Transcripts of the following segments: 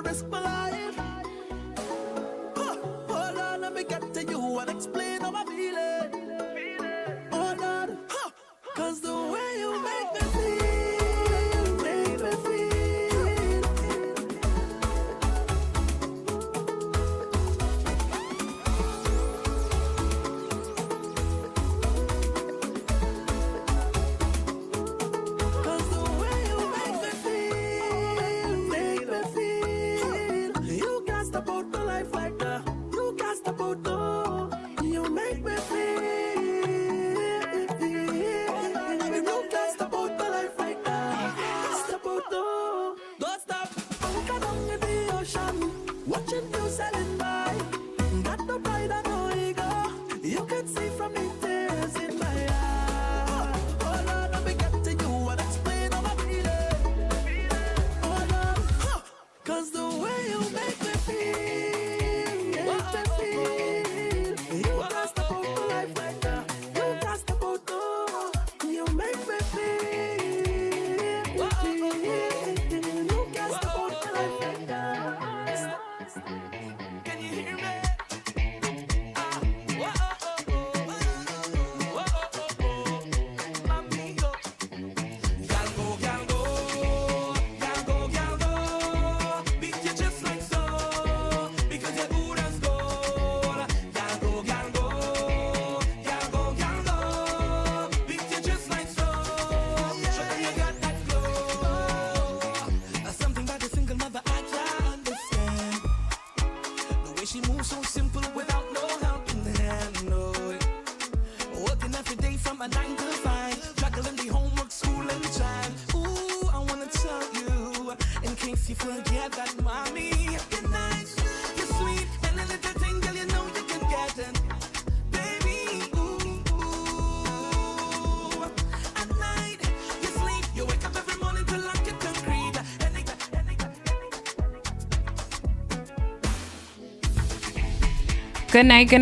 to risk my life. Hold on, let me get to you and explain how I feel it. Oh Lord, cause the way you make me feel, make me feel. Cause the way you make me feel. You can't stop out my life like that. You can't stop out though. You make me feel. You can't stop out my life like that. Stop out though. Don't stop. Anchor down in the ocean, watching you sailing by. Got no pride and no ego. You can see from the tears in my eyes. Oh Lord, let me get to you and explain how I feel it. Oh Lord, cause the way you make me feel, you can't stop out my life like that. You can't stop out though. You make me feel, you can't stop out my life like that. Can you hear me? Amigo. Gal go, beat you just like so, because you're good as gold. Gal go, beat you just like so, show them you got that glow. Something about the single mother I can't understand. The way she moves so simple without no help in the hand, no. Working every day from a 9 to 5, juggling the homework, school and child. Ooh, I wanna tell you, in case you forget that, mommy, you're nice, you're sweet, and a little thing, girl, you know you can get it. Baby, ooh, at night, you sleep, you wake up every morning to lock it concrete. Good night,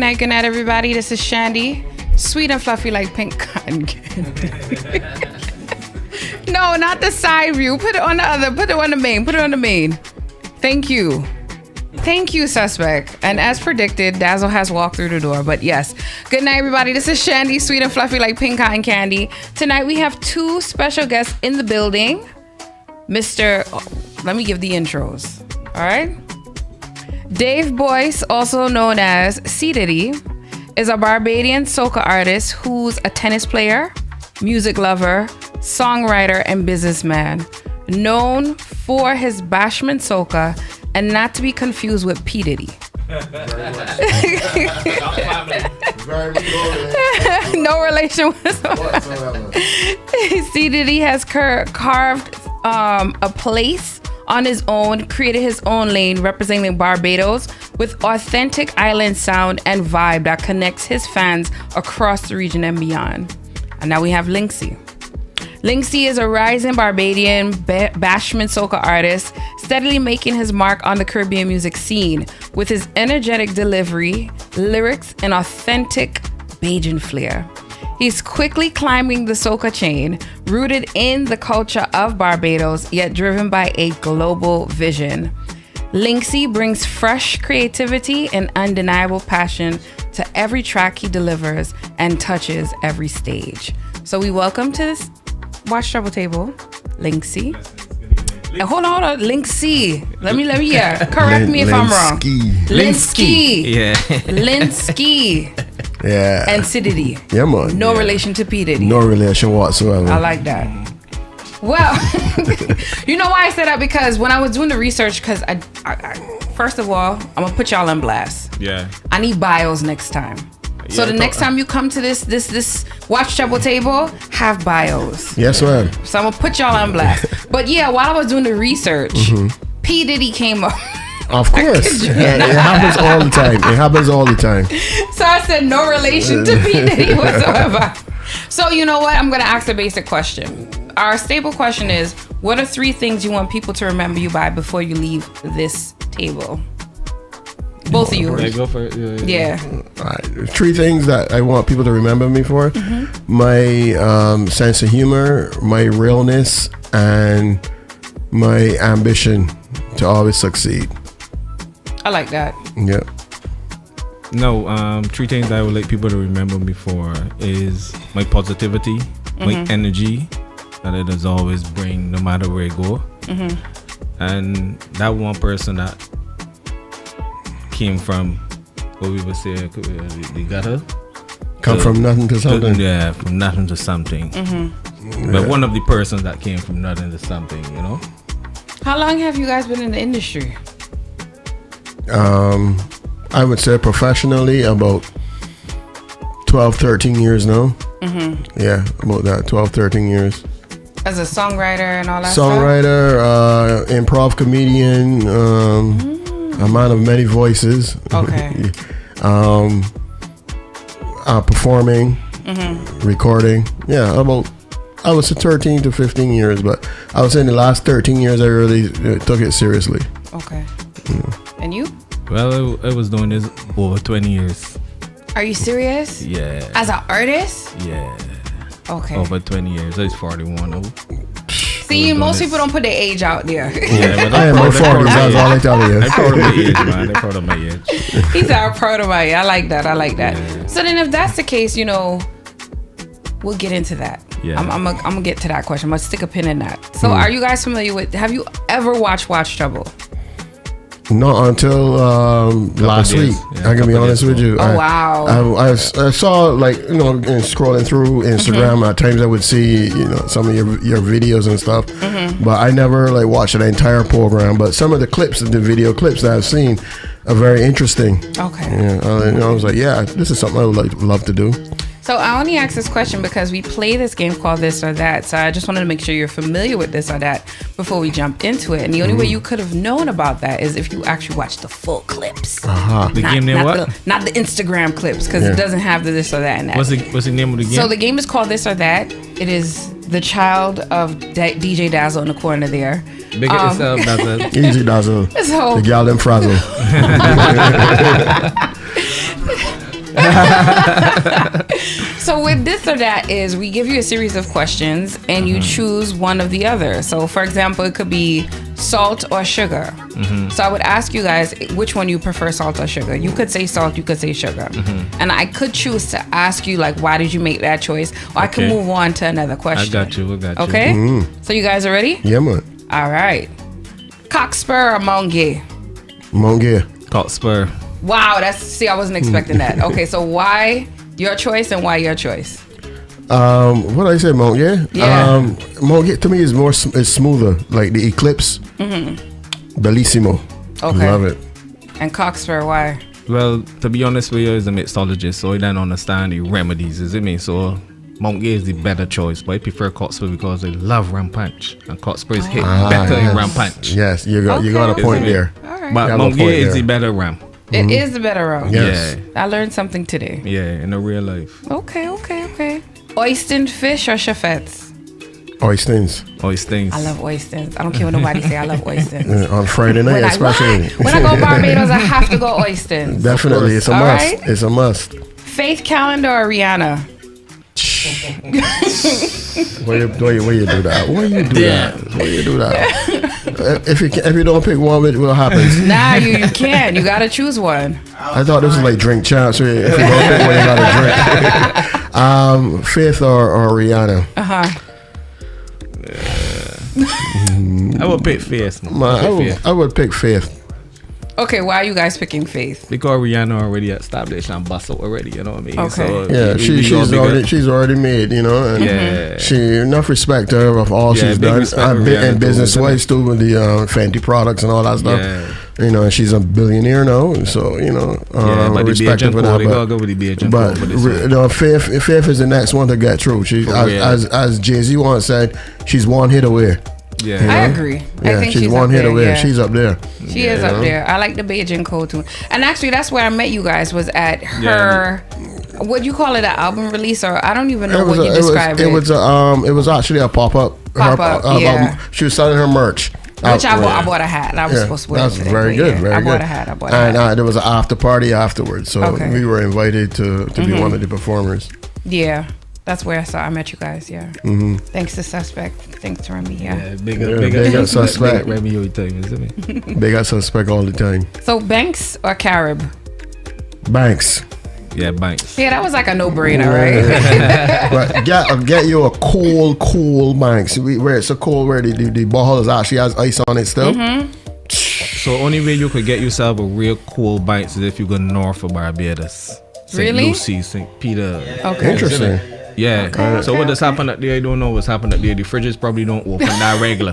everybody. This is Chandy. Sweet and fluffy like pink cotton candy. No, not the side view. Put it on the other. Put it on the main. Thank you. Thank you, suspect. And as predicted, Dazzle has walked through the door. But yes. Good night, everybody. This is Chandy. Sweet and fluffy like pink cotton candy. Tonight we have 2 special guests in the building. Let me give the intros. All right. Dave Boyce, also known as C.Diddy, is a Barbadian soca artist who's a tennis player, music lover, songwriter, and businessman, known for his bashment soca and not to be confused with P. Diddy. No relation whatsoever. C.Diddy has carved a place on his own, created his own lane representing Barbados with authentic island sound and vibe that connects his fans across the region and beyond. And now we have Linskee. Linskee is a rising Barbadian bashment soca artist, steadily making his mark on the Caribbean music scene with his energetic delivery, lyrics, and authentic Bajan flair. He's quickly climbing the soca chain, rooted in the culture of Barbados, yet driven by a global vision. Linskee brings fresh creativity and undeniable passion to every track he delivers and touches every stage. So we welcome to this Watch Chubble table, Linskee. Hold on, Linskee. Let me correct me if I'm wrong. Linskee. Yeah. Linskee. Yeah. And C.Diddy. Yeah, man. No relation to P. Diddy. No relation whatsoever. I like that. Well, you know why I said that? Because when I was doing the research, because I first of all, I'm gonna put y'all on blast. Yeah. I need bios next time. So the next time you come to this Watch Chubble table, have bios. Yes, ma'am. So I'm gonna put y'all on blast. But yeah, while I was doing the research, P. Diddy came up. Of course. It happens all the time. So I said no relation to P. Diddy whatsoever. So you know what? I'm going to ask a basic question. Our staple question is, what are 3 things you want people to remember you by before you leave this table? Both of you. Yeah, go for it. Yeah. All right. 3 things that I want people to remember me for. My sense of humor, my realness, and my ambition to always succeed. I like that. Yeah. No, 3 things I would like people to remember me for is my positivity, my energy that it does always bring no matter where I go. And that one person that came from what we would say the gutter. Come from nothing to something. Yeah, from nothing to something. But one of the persons that came from nothing to something, you know. How long have you guys been in the industry? I would say professionally about 12, 13 years now. Yeah, about that, 12, 13 years. As a songwriter and all that Songwriter, improv comedian, a man of many voices. Okay. Performing, recording. Yeah, about, I would say 13 to 15 years, but I would say in the last 13 years I really took it seriously. Okay. And you? Well, I was doing this over 20 years. Are you serious? Yeah. As an artist? Yeah. Okay. Over 20 years. I was 41 now. See, most people don't put their age out there. Yeah, but I am my 40s, that's all I tell you. I'm proud of my age, man. I'm proud of my age. He said, I'm proud of my age. I like that. Yeah. So then if that's the case, you know, we'll get into that. Yeah. I'm gonna get to that question. I'm gonna stick a pin in that. So are you guys familiar with, have you ever watched Chubble? Not until last week. Yeah, I can be honest with you. Oh, wow. I saw, like, you know, scrolling through Instagram. At times I would see, you know, some of your videos and stuff, but I never like watched the entire program. But some of the clips, the video clips that I've seen, are very interesting. Okay. Yeah, I was like, yeah, this is something I would love to do. So I only asked this question because we play this game called This or That. So I just wanted to make sure you're familiar with This or That before we jump into it. And the only way you could have known about that is if you actually watched the full clips. The game name what? Not the Instagram clips, because it doesn't have the This or That in that. What's the name of the game? So the game is called This or That. It is the child of DJ Dazzle in the corner there. Big it yourself, Dazzle. Easy Dazzle. So The gal them frazzle. So with This or That is we give you a series of questions and you choose one of the other. So for example, it could be salt or sugar. So I would ask you guys which one you prefer, salt or sugar. You could say salt, you could say sugar. And I could choose to ask you like, why did you make that choice? Or I could move on to another question. I got you. Okay? So you guys are ready? Yeah, man. All right. Cockspur or Monge? Monge. Cockspur. Wow, I wasn't expecting that. Okay, so why your choice and why your choice? What did I say, Monge? Yeah. Monge to me is is smoother, like the Eclipse. Bellissimo. Okay. Love it. And Cockspur, why? Well, to be honest with you, as a mixologist, so I don't understand the remedies, is it me? So Monge is the better choice, but I prefer Cockspur because I love ram punch, and Cockspur is hit better in ram punch. Yes, you got a point there. All right. But Monge is the better ram. It is the better route. Yes. Yeah. I learned something today. Yeah, in a real life. Okay. Oysters fish or chaffettes? Oysters. Oysters. I love oysters. I don't care what nobody say. I love oysters. On Friday night, especially. When I go to Barbados, I have to go oysters. Definitely, it's a All must. right. It's a must. Faith Calendar or Rihanna? Why you do that? Why you do that? If you don't pick one, what happens? Nah, you can't. You gotta choose one. I thought this was like drink champs. So if you don't pick one, you gotta drink. Faith or Rihanna? I would pick Faith. I would pick Faith. Okay, why are you guys picking Faith? Because Rihanna already established and bustled already, you know what I mean? Okay. So Yeah, she's already made, you know, and she enough respect to her of all she's big done, respect for Rihanna and business too, wise too, with the Fenty products and all that stuff. Yeah. You know, and she's a billionaire now, so you know, but the respect her Bajan for code, that. they gotta go with the Bajan But code, this you know, Faith is the next one to get through. She, as Jay-Z once said, she's one hit away. Yeah. I agree. Yeah, I think she's one up hit there, away. yeah. She's up there. She is up there. I like the Beijing code too. And actually, that's where I met you guys. Was at her. What you call it? An album release, or I don't even know what you describe it. It was actually a pop-up. Yeah. She was selling her merch. Which I bought a hat. And I was supposed to wear it. That's today, very but good. yeah, Very I good. bought a hat. And there was an after party afterwards, so Okay. we were invited to be one of the performers. Yeah, That's where I met you guys. Yeah. Thanks to Suspect. Thanks to Remy. Yeah. Big up Suspect. Remy all the time, isn't it? They got Suspect all the time. So Banks or Carib? Banks. Yeah, Banks. Yeah, that was like a no-brainer, right? But get you a cool Banks where it's so cold where the bottle actually has ice on it still. So only way you could get yourself a real cool Banks is if you go north of Barbados. St. Really? Lucie, St. Peter. Okay. Interesting. Yeah. Okay, So what has happened up there, I don't know what's happened up there. The fridges probably don't open that regular.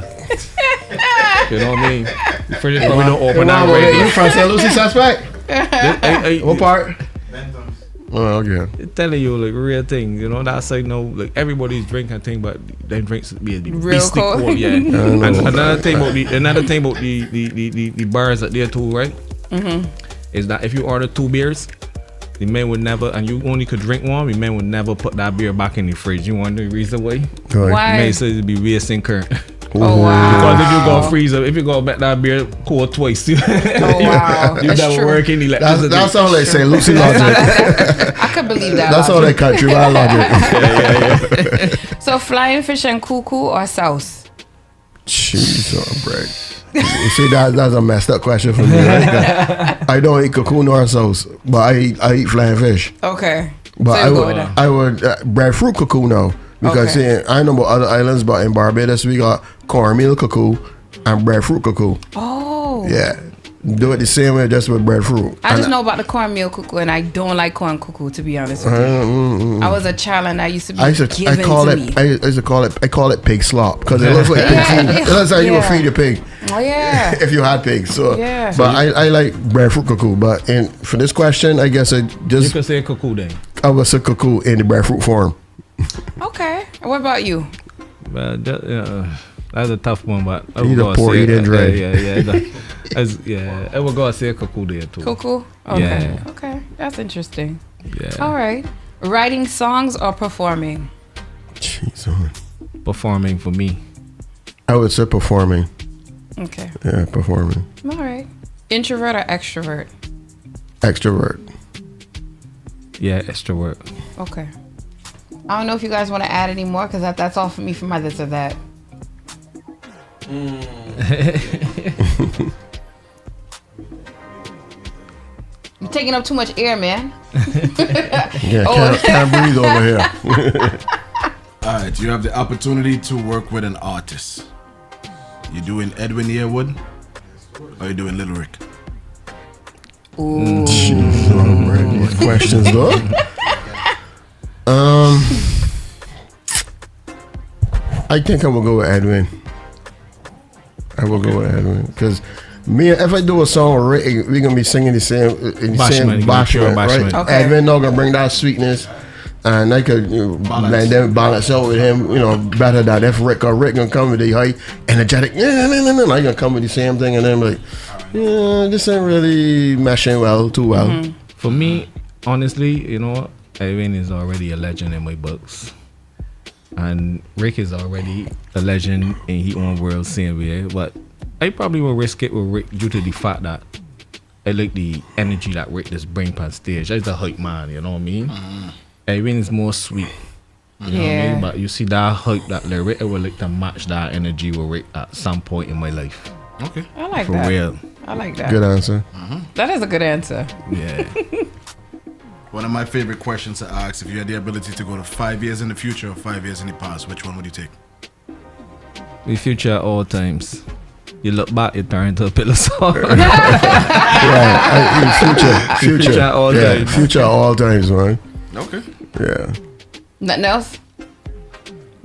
You know what I mean? The fridges probably don't open that You regular. from St. Lucie Suspect? What part? Oh, okay. It's telling you like real things, you know. That's like like everybody's drinking thing, but them drinks be Real beastly cold. cold. Yeah. And another thing about the bars up there too, right? Is that if you order 2 beers, the man would never, and you only could drink one, the man would never put that beer back in the fridge. You want the reason why? Why? The man says it'd be wasting current. Oh wow. Because if you go freeze up, if you go back that beer cold twice, you Oh wow. you That's never true. work in electricity. That's all they say, Lucy logic. I could believe that. That's all they country wild logic. So flying fish and cuckoo or sauce? Jeez, oh, bread. You see, that's a messed up question for me, right? 'Cause I don't eat cocoon or sauce, but I eat flying fish. Okay. But So you go with that. I would breadfruit cocoon now. Because Okay. see, I know about other islands, but in Barbados we got cornmeal cuckoo and breadfruit cuckoo. Oh. Yeah, do it the same way, just with breadfruit. I just know about the cornmeal cuckoo, and I don't like corn cuckoo, to be honest with you. I was a child, and I used to be given to me. I call it pig slop because it looks like pig food. It looks like you would feed a pig Oh yeah. if you had pigs. So, Yeah. but I like breadfruit cuckoo. But for this question, I guess You could say cuckoo then. I would say cuckoo in the breadfruit form. Okay. What about you? Well, that's a tough one, but I would Either go pour, say either dry. Yeah. I would go say cuckoo there too. Cuckoo? Okay. Yeah. Okay. That's interesting. Yeah. All right. Writing songs or performing? Jeez, Performing for me. I would say performing. Okay. Yeah, performing. All right. Introvert or extrovert? Extrovert. Yeah, extrovert. Okay. I don't know if you guys want to add any more because that's all for me from my this or that. You're taking up too much air, man. Yeah, can't breathe over here. All right, you have the opportunity to work with an artist. You doing Edwin Yearwood or you doing Little Rick? Ooh. Jeez, these questions though. I think I will go with Edwin. I will go with Edwin because me, if I do a song with Rick, we're gonna be singing the same bashment, right? Okay. Edwin not gonna bring that sweetness, and I could balance out with him, better than if Rick gonna come with the high energetic, I gonna come with the same thing, and then like, this ain't really meshing too well. Mm-hmm. For me, honestly, Edwin is already a legend in my books. And Rick is already a legend in his own world, same way. But I probably will risk it with Rick due to the fact that I like the energy that Rick just brings on stage. He's a hype man, you know what I mean? Edwin is more sweet. You know what I mean? But you see that hype, that lyric, I would like to match that energy with Rick at some point in my life. Okay. I like For that. real. I like that. Good answer. That is a good answer. Yeah. One of my favorite questions to ask: if you had the ability to go to 5 years in the future or 5 years in the past, which one would you take? The future at all times. You look back, you turn into a pillow song. Future at all times. Future at all times, man. Okay. Yeah. Nothing else? Let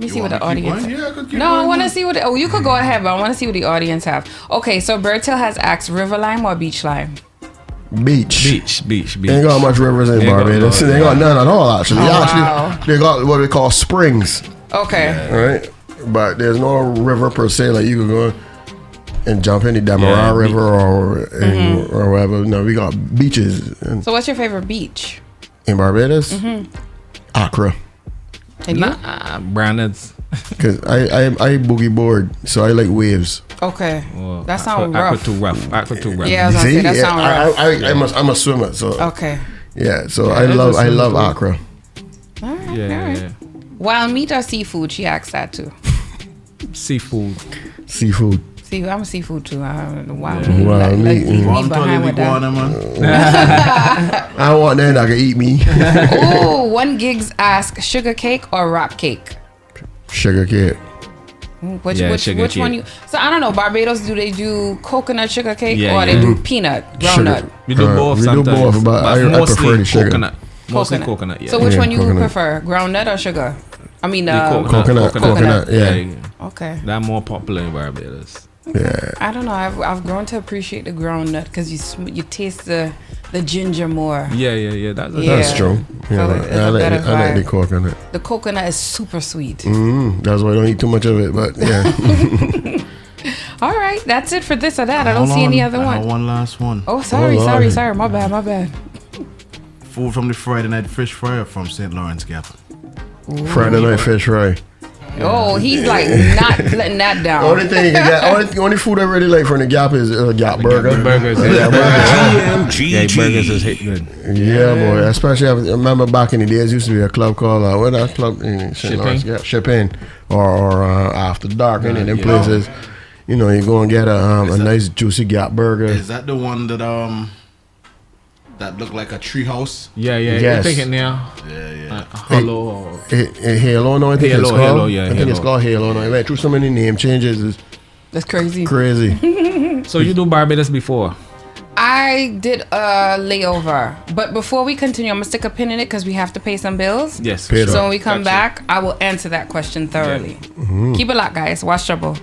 me see what the wanna keep audience. going? Yeah, I could keep No, I going, want to yeah. see what. Oh, you could go ahead, but I want to see what the audience have. Okay, so Bertil has asked river lime or beach lime. Beach. Beach. They ain't got much rivers in Ain't got Barbados. no, They ain't got none at all, actually. wow. They got what we call springs, Okay. right? But there's no river per se. Like you could go and jump in the Demerara River or whatever. No, we got beaches So, what's your favorite beach? in Barbados. Accra. And you? Brandon's. Because I boogie board, so I like waves. Okay. Well, That sound Aqua rough. too rough. Aqua too rough. Yeah, I was gonna say that sound rough. I'm a swimmer, so Okay. yeah. So Yeah, I it's love a swimmer too. Accra. All right. Yeah, all right. yeah. Wild meat or seafood? She asked that too. Seafood. Seafood. See, I'm a seafood too. Wild Yeah. meat. Wild meat, leave me Warm behind with that. iguana, man. I want that. I can eat me. Ooh, one gigs ask sugar cake or rock cake. Sugar cake. Which sugar which one cake. you? So I don't know. Barbados, do they do coconut sugar cake Yeah, or yeah. they do peanut groundnut? We do both we do sometimes. both, but I mostly prefer the sugar. coconut. Mostly coconut, yeah. So which Yeah, one you coconut. prefer, groundnut or sugar? I mean, Coconut. Yeah. Okay. They're more popular in Barbados. Yeah. I don't know. I've grown to appreciate the groundnut because you taste the ginger more. Yeah. That's That's true. So Yeah, it's I a like better the, I like the vibe. coconut. The coconut is super sweet. That's why I don't eat too much of it. But yeah. All right, that's it for this or that. I don't see any other I have one. one last one. Oh, sorry. Lord. My bad. Food from the Friday night fish fryer from St. Lawrence Gap. Friday night fish fry. Oh, he's like not letting that down. Only thing you can get, only food I really like from the Gap is Gap burger. Burgers. Yeah, burgers. Yeah, burgers is hit good. Yeah, boy. Especially I remember back in the days, used to be a club called what that club in St. Lawrence Gap, Shipping, or After Dark, and them places. You know, you go and get a nice juicy Gap burger. Is that the one that looked like a tree house? Yeah. Yes. I think it now. Yeah. Hello. Halo, no, I think it's called. Halo, yeah, I think it's Halo. called Halo. No, I went through so many name changes. It's That's crazy. crazy. So you do Barbados before? I did a layover, but before we continue, I'm gonna stick a pin in it because we have to pay some bills. Yes. Paid So up. when we come back, I will answer that question thoroughly. Keep it locked, guys. Watch Chubble.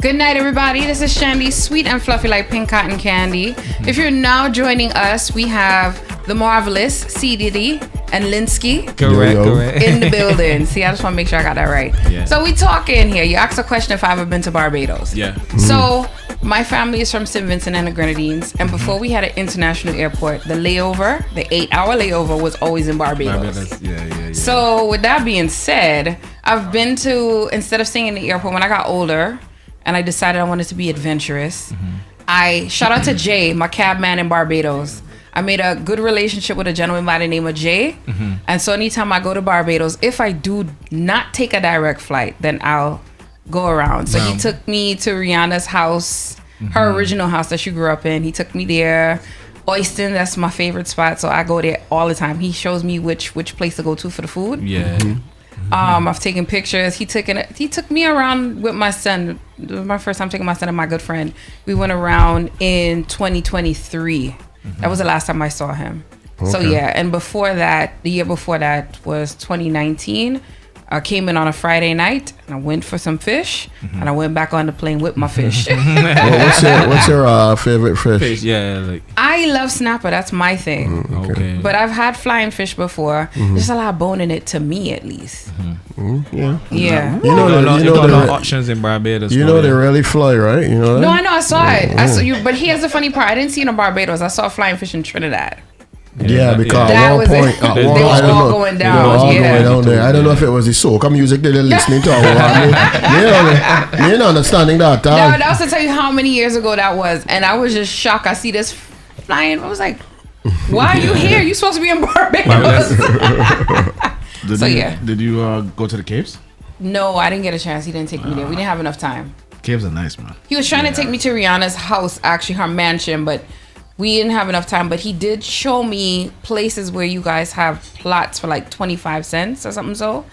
Good night, everybody. This is Chandy, sweet and fluffy like pink cotton candy. If you're now joining us, we have the marvelous C.Diddy and Linskee Correct. in the building. See, I just want to make sure I got that right. Yeah. So we talking here. You asked a question if I've ever been to Barbados. Yeah. So my family is from St. Vincent and the Grenadines, and before we had an international airport, the 8-hour layover was always in Barbados. Yeah. So with that being said, I've been to, instead of staying in the airport, when I got older and I decided I wanted to be adventurous, I shout out to Jay, my cab man in Barbados. I made a good relationship with a gentleman by the name of Jay. And so anytime I go to Barbados, if I do not take a direct flight, then I'll go around. So he took me to Rihanna's house, her original house that she grew up in. He took me there. Oyston, that's my favorite spot. So I go there all the time. He shows me which place to go to for the food. Yeah. I've taken pictures. He took me around with my son. It was my first time taking my son and my good friend. We went around in 2023. That was the last time I saw him. Okay. So yeah, and before that, the year before that was 2019. I came in on a Friday night and I went for some fish and I went back on the plane with my fish. What's your favorite fish? Yeah, like I love snapper. That's my thing. okay. But I've had flying fish before. There's a lot of bone in it, to me at least. Yeah. Yeah. You know, you got a lot of options in Barbados. you know they really fly, right? You know that? No, I know. I saw it. I saw you. But here's the funny part. I didn't see it in Barbados. I saw flying fish in Trinidad. Yeah, because That at one was point, it. at They one, was I don't all know, going they were down, all yeah. going down there. I don't know if it was the soca music they were listening to. You're not understanding that. That was to tell you how many years ago that was. And I was just shocked. I see this flying. I was like, why are you here? You supposed to be in Barbados. Did you go to the caves? No, I didn't get a chance. He didn't take me there. We didn't have enough time. Caves are nice, man. He was trying to take me to Rihanna's house, actually, her mansion, but we didn't have enough time. But he did show me places where you guys have plots for like 25 cents or something. So,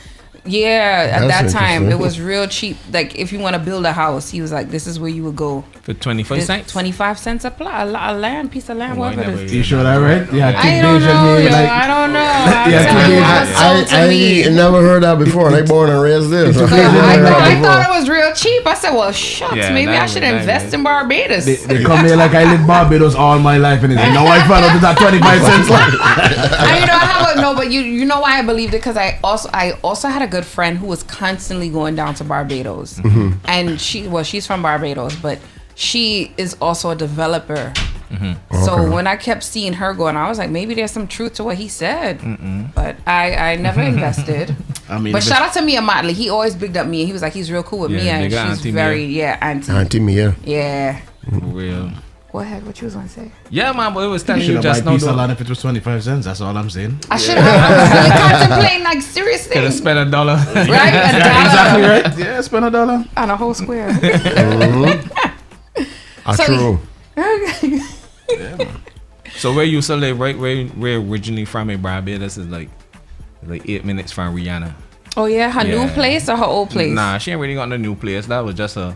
yeah, at That's that time, interesting. it was real cheap. Like, if you want to build a house, he was like, this is where you would go. For 25 cents? 25 cents a plot, a land, piece of land, whatever it is. You sure that right? Yeah, I don't know, yo. I don't know. I'm telling you, it was sold to me. I never heard that before. And I born and raised this. So I thought it was real cheap. I said, well, shucks, Yeah, maybe I that should was- invest in Barbados. They come here like I lived Barbados all my life, and now I found out that 25 cents. But you know why I believed it, because I also had a good friend who was constantly going down to Barbados, and she's from Barbados, but she is also a developer. So when I kept seeing her going, I was like, maybe there's some truth to what he said. But I never invested. I mean, But shout out to Mia Motley. He always bigged up Mia. He was like, he's real cool with Yeah, Mia, and big up she's Auntie very Mia. auntie. Auntie Mia. Yeah. For real. Go ahead. What you was gonna say? Yeah, man, but it was telling you you should have just bought now. piece of land if it was 25 cents. That's all I'm saying. I should have. Contemplating like serious Could have things, spent $1. right? Exactly right. Yeah, spend $1 On a whole square. So- True. So where you used to live, right? Where originally from in Barbados is like 8 minutes from Rihanna. Oh yeah, her new Yeah. place or her old place? Nah, she ain't really got no new place. That was just a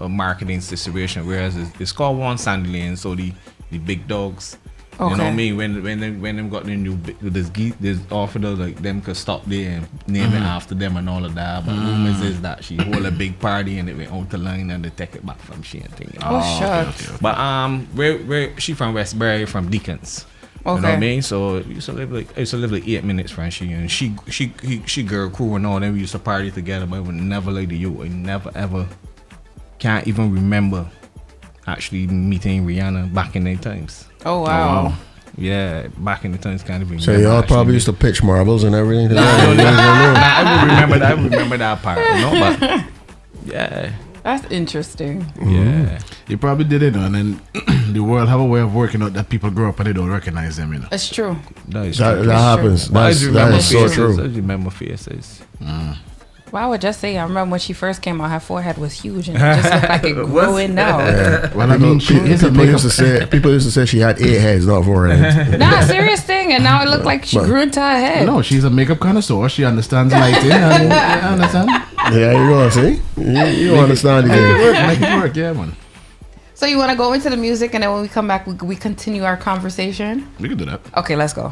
marketing situation. Whereas it's called One Sandy Lane. So the big dogs, you know what I Okay. mean? When them got the new there's offered like them could stop there and name it after them and all of that. But rumors is that she hold a big party and it went out the line and they take it back from she and thing. You know? Oh, shucks. But where she from Westbury, from Deacons. You know what I Okay. mean? So I used to live like 8 minutes from she, and she girl crew and all them. We used to party together, but I would never like the you. I never ever can't even remember actually meeting Rihanna back in the times. Oh wow. Yeah, back in the times can't even. So remember y'all actually probably used to pitch marbles and everything. Nah, I would remember that. I would remember that part, you know. But yeah, That's interesting. yeah. You probably did it, and then the world have a way of working out that people grow up and they don't recognize them, you know. It's true. That is That true. happens. But I just That remember is so faces. I true. just remember faces. Well, I would just say, I remember when she first came out, her forehead was huge and it just looked like it grew in now. Well, I mean, she is a People used to say she had 8 heads, not 4 heads. Nah, serious thing. And now it looked like she grew into her head. No, she's a makeup connoisseur. She understands lighting. And, you understand? Yeah, you go, see? You understand the game. Make it work, yeah, man. So you want to go into the music and then when we come back, we continue our conversation? We can do that. Okay, let's go.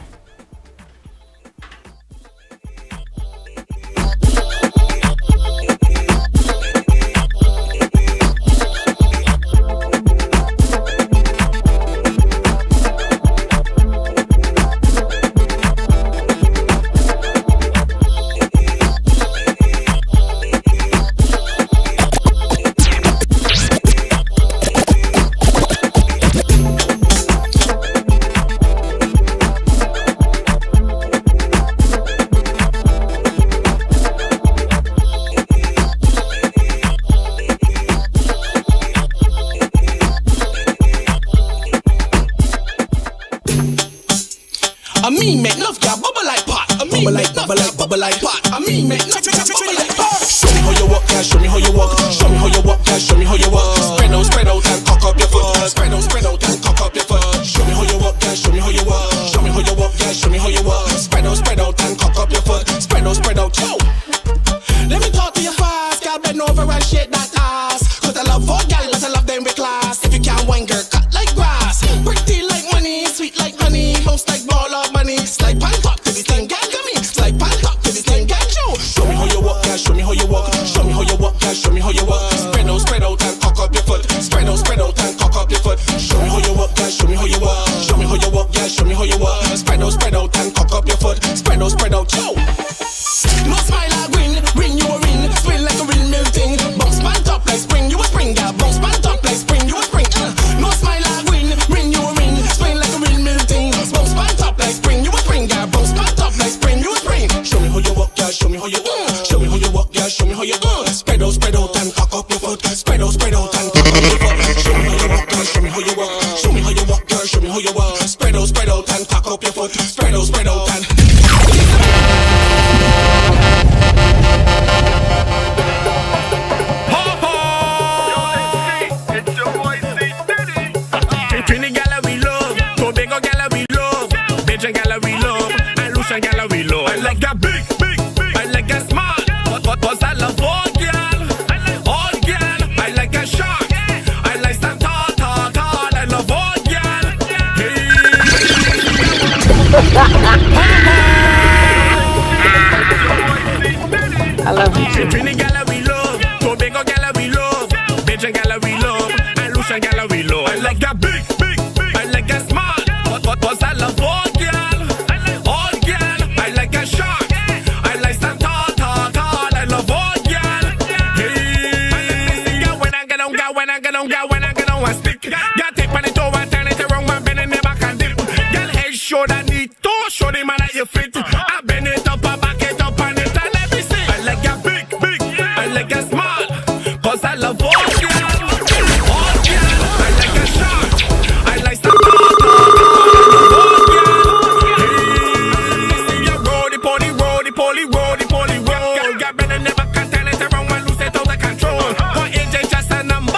bubble like pot. I mean, make no bubble like pot. Show me how you walk, girl. Show me how you walk. Show me how you walk, girl. Show me how you walk. Spread out and cock up your foot. Spread out and cock up your foot. Show me how you walk, girl. Show me how you walk. Show me how you walk, girl. Show me how you walk. Spread out and cock up your foot. Spread out, yo. Let me talk to you fast, girl. Bend over and shake that ass. Cause I love for girl, but I love them with class. If you can't wine, girl, cut like grass. Pretty like money, sweet like honey. Bounce like ball of money. Slide pan top to this thing, get me. Slide pan top to this thing, get you. Show me how you walk, girl. Show me how you walk. Show me how you walk, girl. Show me how you walk. Spread out and cock up your foot. Spread out and cock up your foot. Show me how you walk, girl. Show me how you walk. Show me how you walk, girl. Show me how you walk. Spread out and cock up your foot. Spread out, yo. No smile like ring you a ring, spin like a windmill thing. Bounce man top like spring, you a spring, girl. Bounce man top like spring, you a spring. No smile like ring you a ring, spin like a windmill thing. Bounce man top like spring, you a spring, girl. Bounce man top like spring, you a spring. Show me how you walk, girl. Show me how you show me how you walk, girl. Show me how you spread out and cock up your foot. Spread out and cock up your foot. Show me how you walk, girl. Show me how you walk. Show me how you walk, girl. Show me how you walk. Spread out and cock up your foot. Spread out and. I like that big, I like that smart, but I love all girl, I like that short, I like some tall, I love all girl, I love you. Trini gala we love, Tobago gala we love, Bajan gala we love, and Lucian gala we love. I like that big, I like that smart, but I love all girl. When I get on one stick, got take on it over and turn it around, man, bend it never can dip. Girl, head show that need to show the man that you fit. I bend it up, I back it up, and it and let me see. I like that big, I like that small, cause I love all girl. All girl, I like that short, I like some tall, I love all girl. Hey, see you roll the pony, roll. Girl, bend it never can turn it around, man, lose it out of control. Her age ain't just a number.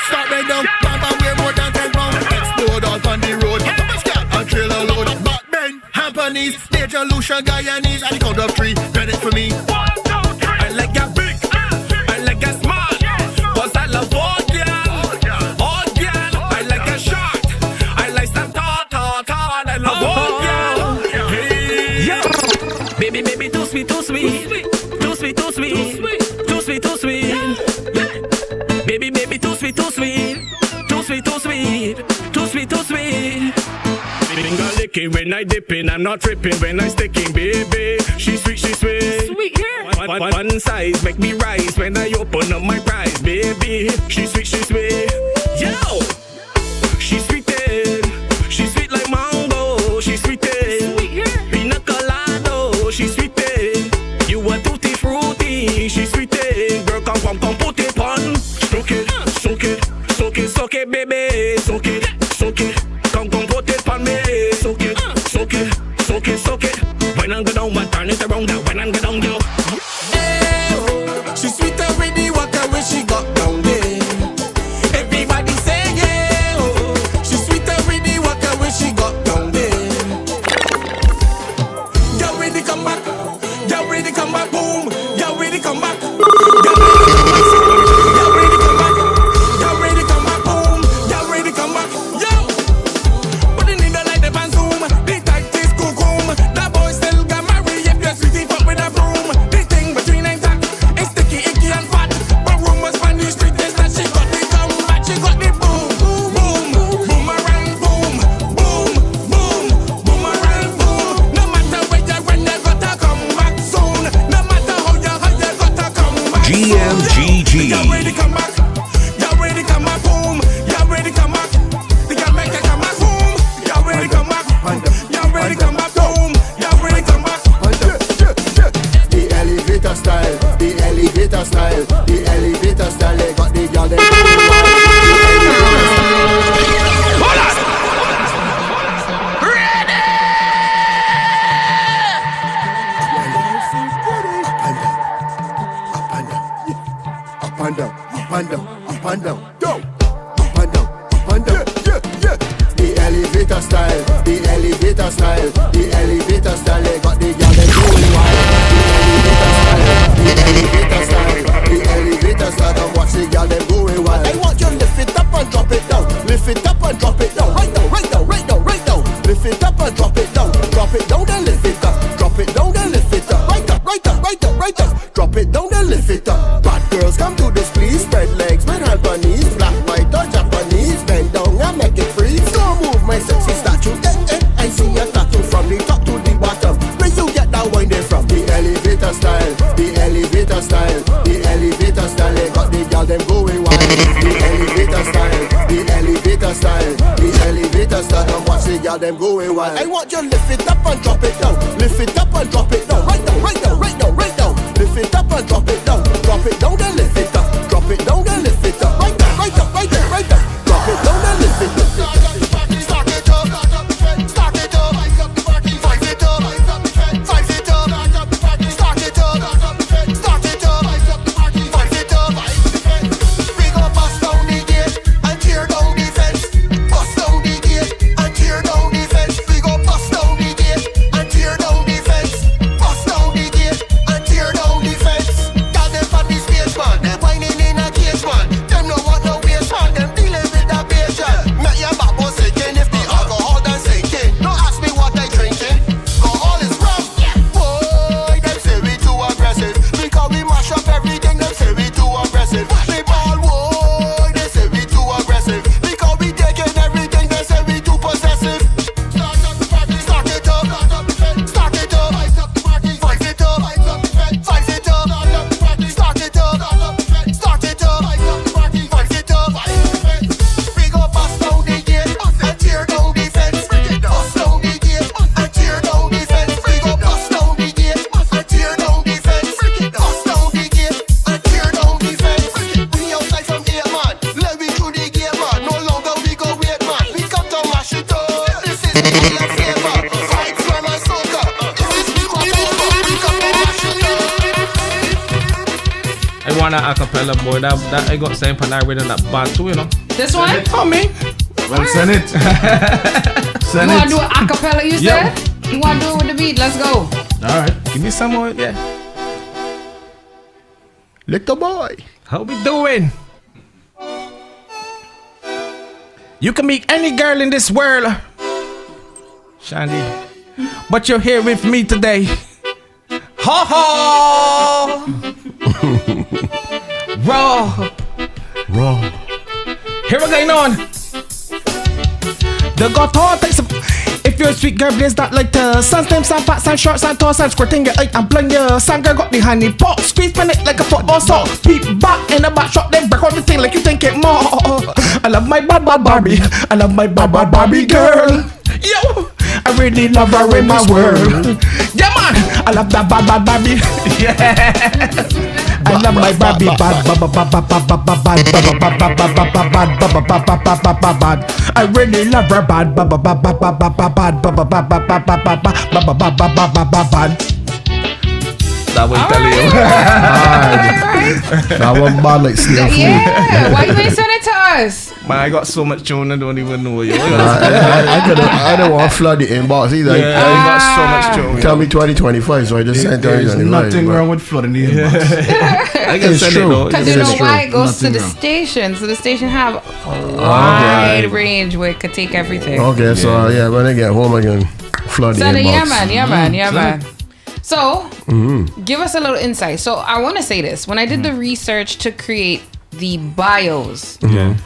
Stop right down, Bamba weigh more than 10 pounds. Explode out on the road, a trailer load. Back bend, Hampanese, Major Lucian Guyanese. At the count of 3, read it for me. 1, 2, 3. I like that big, I like that small, cause I love all girl. All girl, I like that short, I like some tall, I love all girl. Hey, yo, baby, too sweet, too sweet, too sweet, too sweet, too sweet, too sweet. Baby, too sweet, too sweet, too sweet, too sweet, too sweet, too sweet. Finger licking when I dipping, I'm not tripping when I sticking, baby. She's sweet, she's sweet. Sweet, yeah. One size make me rise when I open up my prize, baby. She's sweet, she's sweet. Yo, she's sweeted. She's sweet like mango. She's sweeted. Sweet, yeah. Pina colada. She's sweeted. You a tutti frutti. She's sweeted. Girl, come, put it on. Soak it, baby, soak it, come, put it on me, soak it, when I go down, but turn it around, when I go down, yo. She's sweeter with the water when she got down there. Everybody say yeah, oh. She's sweeter with the water when she got down there. Get ready, come back, boom. Get ready, come back, GMGG. Y'all ready come back? Y'all ready come back home? Y'all ready come back? The girl make her come back home. Y'all ready come back? Y'all ready come back home? Y'all ready come back? The elevator style, the elevator style, the elevator style. They got the girl. Hold on. and down, up and down, up and down, down, up and down, up and down. Yeah. The elevator style, the elevator style, the elevator style. They got the girl them going wild. The elevator style, the elevator style. Come watch the girl them going wild. I want you to lift it up and drop it down, lift it up and drop it down, right down, right down, right down, right down. Lift it up and drop it down then lift it up, drop it down then lift it up, right up, right up, right up, right up. Drop it down then lift it up. Bad girls come to this please, spread legs with Albanese, black, white or Japanese. Bend down and make it freeze. Don't move my sexy statue. I see a tattoo from the top to the bottom. Where you get that wine there from? The elevator style, the elevator style, the elevator style. They got the girl them going wild. The elevator style, the elevator style, the elevator style. Come watch the girl them going wild. I want you lift it up and drop it down, lift it up and drop it down, right down, right down, right down, right down. Lift it up and drop it down then lift it up, drop it down then lift it up, right down, right down, right down, right down. Drop it down then lift it up. Start it up, start it up, five it up, five it up, start it up, start it up, five it up. We go bust down the gate and tear down the fence, bust down the gate and tear down the fence. We go bust down the gate and tear down the fence, bust down the gate and tear down the fence. Got them on the stage man, they whining in a cage man. Them no want no waste man, them dealing with a patient. Make your babo sinking if the alcohol done sinking. Don't ask me what I drinking, alcohol is rum. Boy, them say we too aggressive because we mash up everything. Them say we too aggressive. We ball, boy, they say we too aggressive because we taking everything. They say we too possessive. Start up the party, start it up, start it up, five it up, five it up, start it up, start it up, five it up. We go bust down the gate and tear down the fence, bust down the gate and tear down the fence. We go bust down the gate and tear down the fence, bust down the gate and tear down the fence. We outside from here, man, let me through the gate, man. No longer we go wait, man. We come to mash it up. This is the real flavor. Vibes from a soca. This is the Cropover. We come to mash it up. I want an acapella boy. That I got same for that rhythm that bad too, you know. This one? Oh me. Well, send it. Send You want to it. do an acapella, you Yep. said? You want to do it with the beat? Let's go. All right. Give me some more, yeah. Little boy. How we doing? You can meet any girl in this world, Chandy, but you're here with me today. Ha ha! Raw. Here we're going on. The got all types of. If you're a sweet girl, blaze that like the sun stem, sun fat, sun short, sun tall, sun squirting your eye and blind your sun girl got the honey pot. Squeeze pan it like a football saw. Peep back in the back shop, then break everything like you think it more. I love my bad Barbie. I love my bad Barbie girl. Yo, I really love her in my world. Yeah man, I love that bad Barbie. Yeah. I love my Barbie bad. I really love her bad. That will tell you. That one bad like steel food. Yeah. Why you ain't send it to us? Man, I got so much tune I don't even know you. I don't want to flood the inbox either. I got so much tune. Tell me 2025, so I just sent There's 2025. nothing wrong with flooding the inbox. I can It's send true. it though. Because It you is know true. why it goes to Nothing the wrong. station. So the station have a wide range where it could take everything. Okay, so yeah, when I get home, I can flood the So inbox. yeah man. So give us a little insight. So I want to say this. When I did the research to create the bios, Yeah.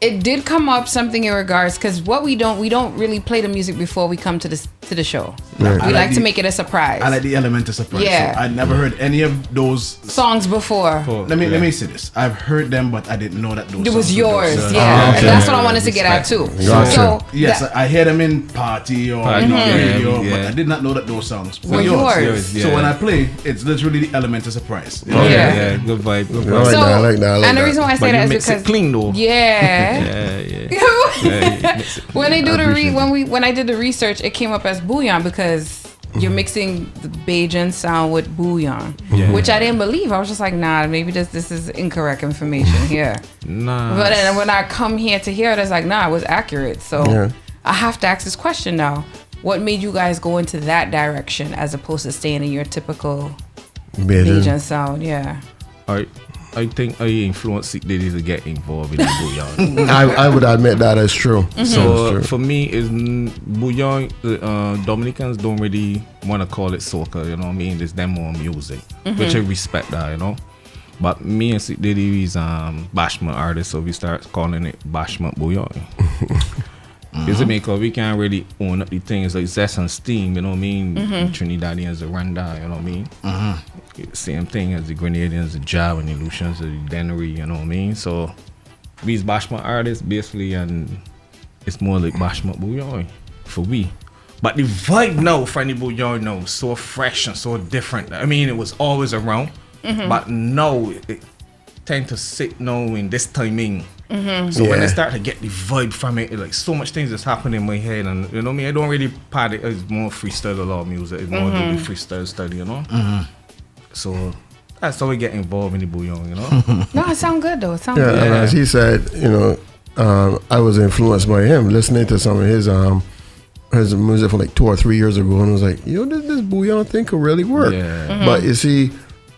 it did come up something in regards because what we don't really play the music before we come to the show. Right. We like to make it a surprise. I like the element of surprise. Yeah. So I never heard any of those. Songs before. Let me say this. I've heard them, but I didn't know that those. It was songs were yours, those. yeah. okay. And that's what I wanted to get at too. Gotcha. So Yes, that- I hear them in party or Party, radio, yeah. but I did not know that those songs Were yours. So when I play, it's literally the element of surprise. Yeah, Yeah. yeah, good vibe. Good I vibe. like that, I like that, I like and the that. reason why I say But you that is mix because it clean though. yeah. Yeah. When they do I appreciate when I did the research, it came up as bouillon because you're mixing the Bajan sound with bouillon, Yeah. which I didn't believe. I was just like, nah, maybe this is incorrect information here. Nah. But then when I come here to hear it, it's like, nah, it was accurate. So Yeah. I have to ask this question now. What made you guys go into that direction as opposed to staying in your typical Bajan sound? Yeah. I think I influenced C.Diddy to get involved in the bouillon. I would admit that is true. So for me, is bouillon. Dominicans don't really want to call it soca. You know what I mean? It's them more music, which I respect that. You know. But me and C.Diddy is bashment artists, so we start calling it bashment bouillon. It's because we can't really own up the things like zest and steam, you know what I mean? Trinidadians, the Randa, you know what I mean? Same thing as the Grenadians, the Jav and the Lucians, the Denery, you know what I mean? So these bashment artists basically, and it's more like bashment bouillon for we. But the vibe now from the bouillon now is so fresh and so different. I mean, it was always around, but now it tend to sit now in this timing. So when I start to get the vibe from it, like so much things that's happening in my head, and you know what I mean, I don't really part it. It's more freestyle a lot of music. It's more do the freestyle study, you know. So that's how we get involved in the bouillon, you know. No, it sounds good though. It sounds Yeah, good. and as he said, you know, I was influenced by him listening to some of his music from like 2 or 3 years ago, and I was like, yo, this bouillon thing could really work. Yeah. But you see,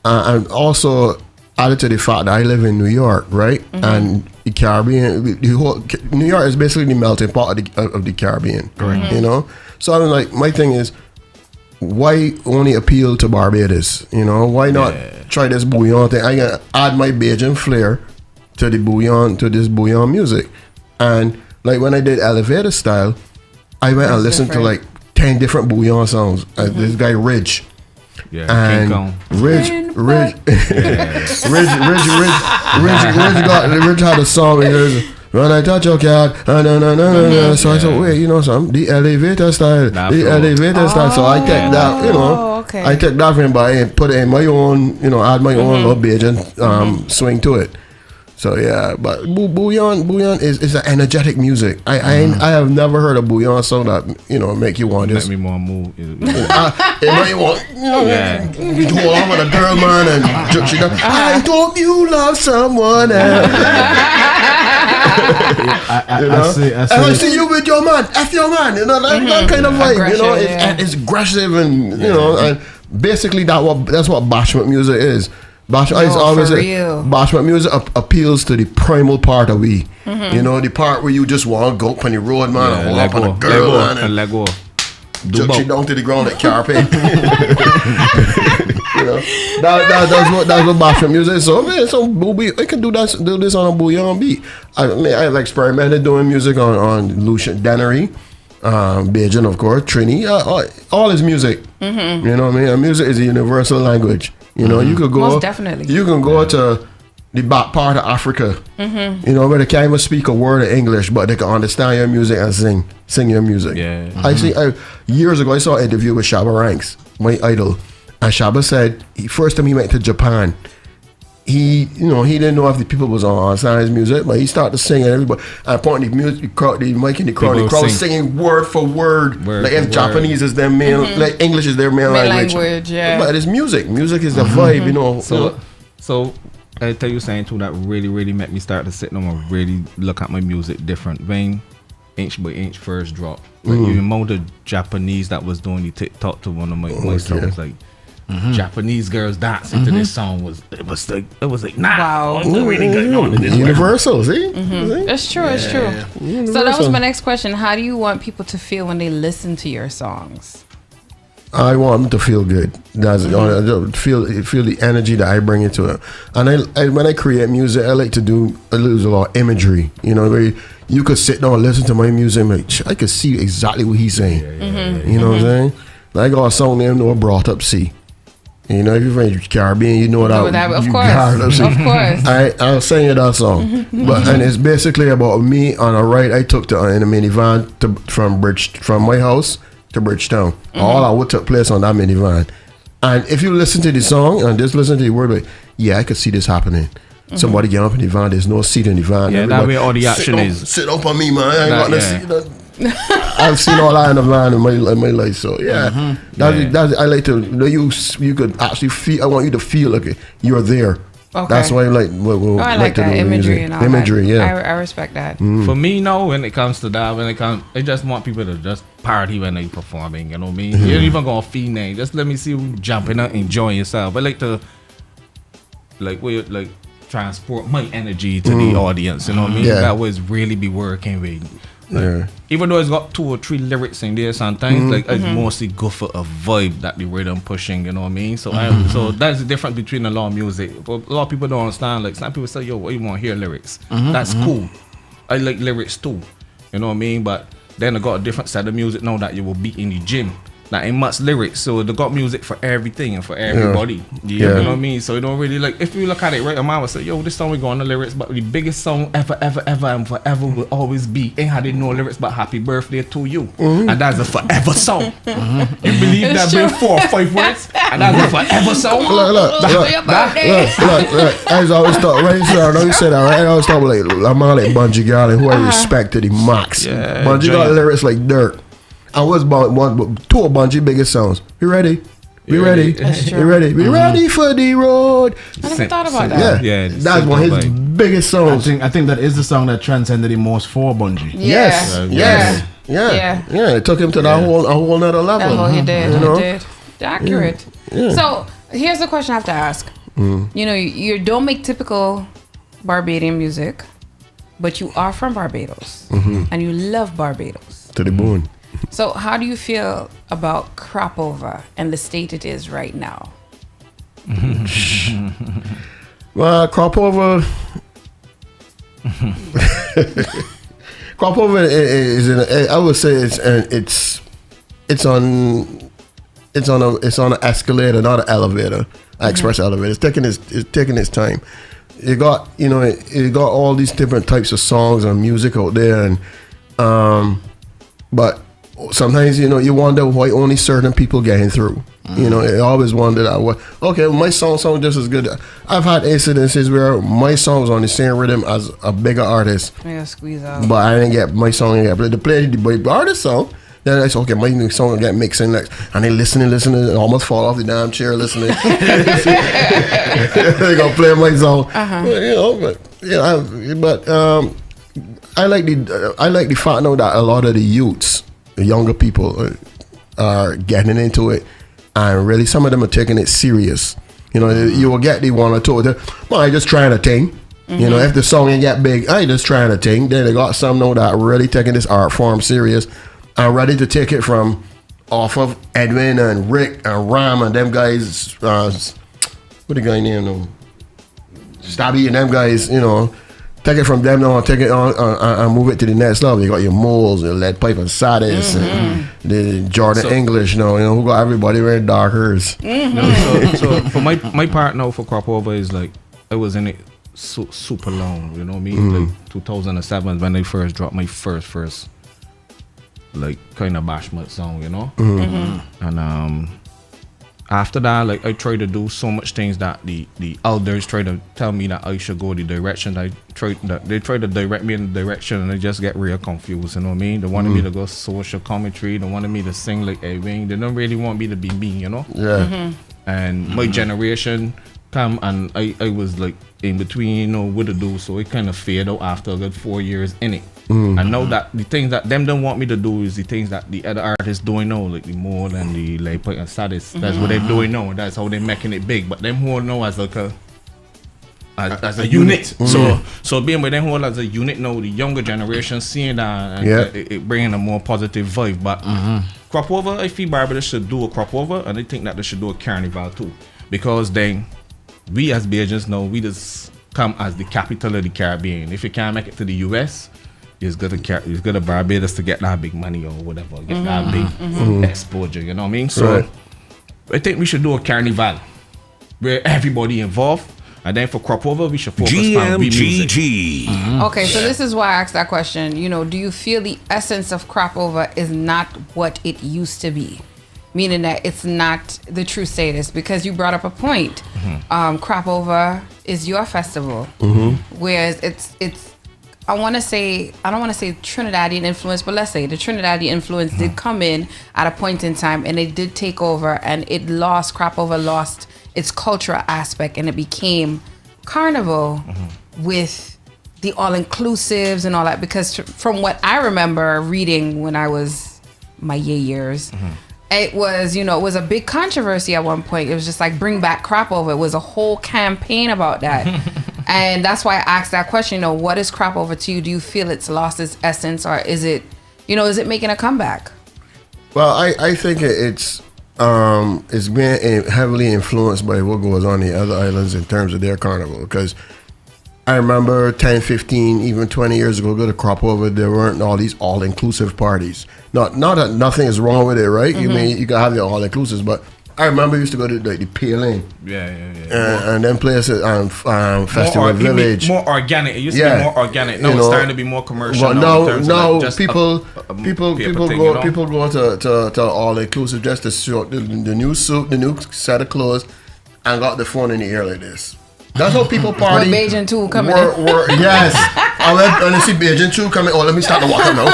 and also added to the fact that I live in New York, right? And the Caribbean, the whole New York is basically the melting pot of the Caribbean. Correct. You know? So I was like, my thing is, why only appeal to Barbados? You know, why not try this bouillon thing? I can add my Bajan flair to the bouillon, to this bouillon music. And like when I did Elevator Style, I went and listened to like 10 different bouillon songs. This guy Ridge. Yeah, And Ridge had a song. He goes, when I touch your cat, no. So I said, wait, you know something? The elevator style, style. So I take that, you know, I take that from him, but I put it in my own, you know, add my own little Bajan swing to it. So yeah, but bouillon is an energetic music. I have never heard a bouillon song that, you know, make you want this. Make me more move. It make you want, you know, you hold on with a girl, man, and she goes, I hope you love someone else. I see you with your man, F your man, you know, that kind of vibe, you know, it's aggressive and, you know, and basically that's what bashment music is. Bashment music appeals to the primal part of we. You know, the part where you just want to go up on the road, man, and hold up on a girl, man, and let go. Jerk she down to the ground like carpet. You know, that's what bashment music is. So man, I can do this on a bouillon beat. I've experimented doing music on Lucian Denery, Bajan, of course, Trini, all his music. You know what I mean? And music is a universal language. You know, you could go. Most definitely. You can go to the back part of Africa. You know, where they can't even speak a word of English, but they can understand your music and sing your music. Yeah. Years ago, I saw an interview with Chubble Ranks, my idol, and Chubble said first time he went to Japan, he didn't know if the people was on his music, but he started singing. Everybody, and pointing the mic in the crowd, singing word for word, like if Japanese is their main, like English is their main language. Yeah. But it's music. Music is the vibe, you know. So I tell you something too that really made me start to sit down and really look at my music different. When inch by inch first drop, like the amount of Japanese that was doing the TikTok to one of my songs, like. Japanese girls dancing to this song was like nah. Wow. What's really going on in this Universal, see? It's true. It's true. Universal. So that was my next question. How do you want people to feel when they listen to your songs? I want them to feel good. That's feel the energy that I bring into it. And I when I create music, I like to do a lot of imagery. You know, where you could sit down and listen to my music and like, I could see exactly what he's saying. You know what I'm saying? Like I got a song named No Brought Up C. You know, if you're from the Caribbean, you know that. Of course. I'll sing you that song. And it's basically about me on a ride I took in a minivan from my house to Bridgetown. All of what took place on that minivan. And if you listen to the song and just listen to the word, like, yeah, I could see this happening. Somebody get up in the van, there's no seat in the van. Yeah, that way all the action is. Sit up on me, man. I ain't got to see that. I've seen all that in the van in my life. So yeah, that's I like to. You could actually feel. I want you to feel like you're there. Okay. That's why I like. I like that imagery and all imagery. that. Yeah, I respect that. For me now, when it comes to that, I just want people to just party when they performing. You know what I mean? You don't even gonna feel name. Just let me see you jumping up, enjoying yourself. I like to transport my energy to the audience. You know what I mean? Yeah. That was really be working with. Even though it's got 2 or 3 lyrics in there, sometimes it's mostly good for a vibe that the rhythm pushing. You know what I mean? So so that's the difference between a lot of music. But a lot of people don't understand. Like some people say, "Yo, what you want to hear lyrics?" That's cool. I like lyrics too. You know what I mean? But then I got a different set of music now that you will be in the gym. Not ain't much lyrics, so they got music for everything and for everybody. You know what I mean? So you don't really like. If you look at it right, a man would say, "Yo, this song we go on the lyrics, but the biggest song ever and forever will always be ain't had no lyrics but Happy Birthday to You," and that's a forever song. You believe that been 4 or 5 words, and that's a forever song. Look. I always thought, right? So I know you said that, right? I always thought like I'm like Bungie Garlin, who I respect to the max. Yeah, Bungie got lyrics like dirt. I was about 2 of Bungie biggest songs. You ready? We ready? That's true. You ready? We ready for the road? I never thought about that. Yeah, that's one of his biggest songs. I think that is the song that transcended the most for Bungie. Yes. It took him to that whole nother level. He did. You know? He did. Accurate. So here's the question I have to ask. You know, you don't make typical Barbadian music, but you are from Barbados and you love Barbados To the bone. So how do you feel about Cropover and the state it is right now? Well, Cropover. Cropover is I would say it's on an escalator, not an elevator, express elevator. It's taking its time. You got all these different types of songs and music out there, and but sometimes you wonder why only certain people getting through. I always wondered my song sound just as good. I've had incidences where my song's on the same rhythm as a bigger artist, squeeze out, but I didn't get my song. To play the artist song. Then I said, okay, my new song will get mixed in next. And they listening, almost fall off the damn chair listening. They gonna play my song. But I like the fact now that a lot of the youths, the younger people, are getting into it, and really some of them are taking it serious. You will get the one or two. I just trying a thing. If the song ain't get big, I just trying a thing. Then they got some now that really taking this art form serious. I'm ready to take it from off of Edwin and Rick and Ram and them guys. What the guy name? Stabby and them guys. Take it from them now and take it on and move it to the next level. You got your Moles, your Lead Pipe and Sadis, and the Jordan English. Who got everybody wearing dark hairs. So for my part now for Cropover is like I was in it super long. You know what I mean? Like 2007 when I first dropped my first. Like kind of bashment song, and after that, like I tried to do so much things that the elders tried to tell me that I should go the direction they tried to direct me in the direction, and I just get real confused. You know what I mean? They wanted me to go social commentary. They wanted me to sing like a wing. They don't really want me to be me, And my generation come and I was like in between, what to do. So it kind of faded out after a good 4 years in it. I know that the things that them don't want me to do is the things that the other artists doing now, like the More and the Late Point and Sadis. That's what they're doing now. That's how they're making it big. But them who know as like as a unit. So being with them who as a unit now, the younger generation seeing that and it bringing a more positive vibe. But Cropover, I feel Barbados should do a Cropover, and I think that they should do a carnival too, because then we as Bajans know we just come as the capital of the Caribbean. If you can't make it to the US, it's good to Barbados to get that big money or whatever, get that big exposure, you know what I mean? So I think we should do a carnival where everybody involved, and then for Cropover we should focus on music. Okay, so this is why I asked that question. Do you feel the essence of Cropover is not what it used to be? Meaning that it's not the true status, because you brought up a point. Cropover is your festival, whereas it's I want to say, I don't want to say Trinidadian influence, but let's say the Trinidadian influence did come in at a point in time, and it did take over, and Cropover lost its cultural aspect, and it became carnival with the all-inclusives and all that. Because from what I remember reading when I was my years, it was, it was a big controversy at one point. It was just like, bring back Cropover. It was a whole campaign about that. And that's why I asked that question, what is Cropover to you? Do you feel it's lost its essence, or is it making a comeback? Well, I think it's been heavily influenced by what goes on in the other islands in terms of their carnival. Because I remember 10, 15, even 20 years ago, go to Cropover, there weren't all these all-inclusive parties. Not that nothing is wrong with it, right? You mean you can have your all-inclusives, but I remember I used to go to the PLN. And then places, Festival Village. More organic. It used to be more organic. Now it's starting to be more commercial. Well, now people go to all inclusive just to show the new suit, the new set of clothes, and got the phone in the air like this. That's how people party. Beijing 2 coming yes. I see Beijing 2 coming. Oh, let me start the walk now.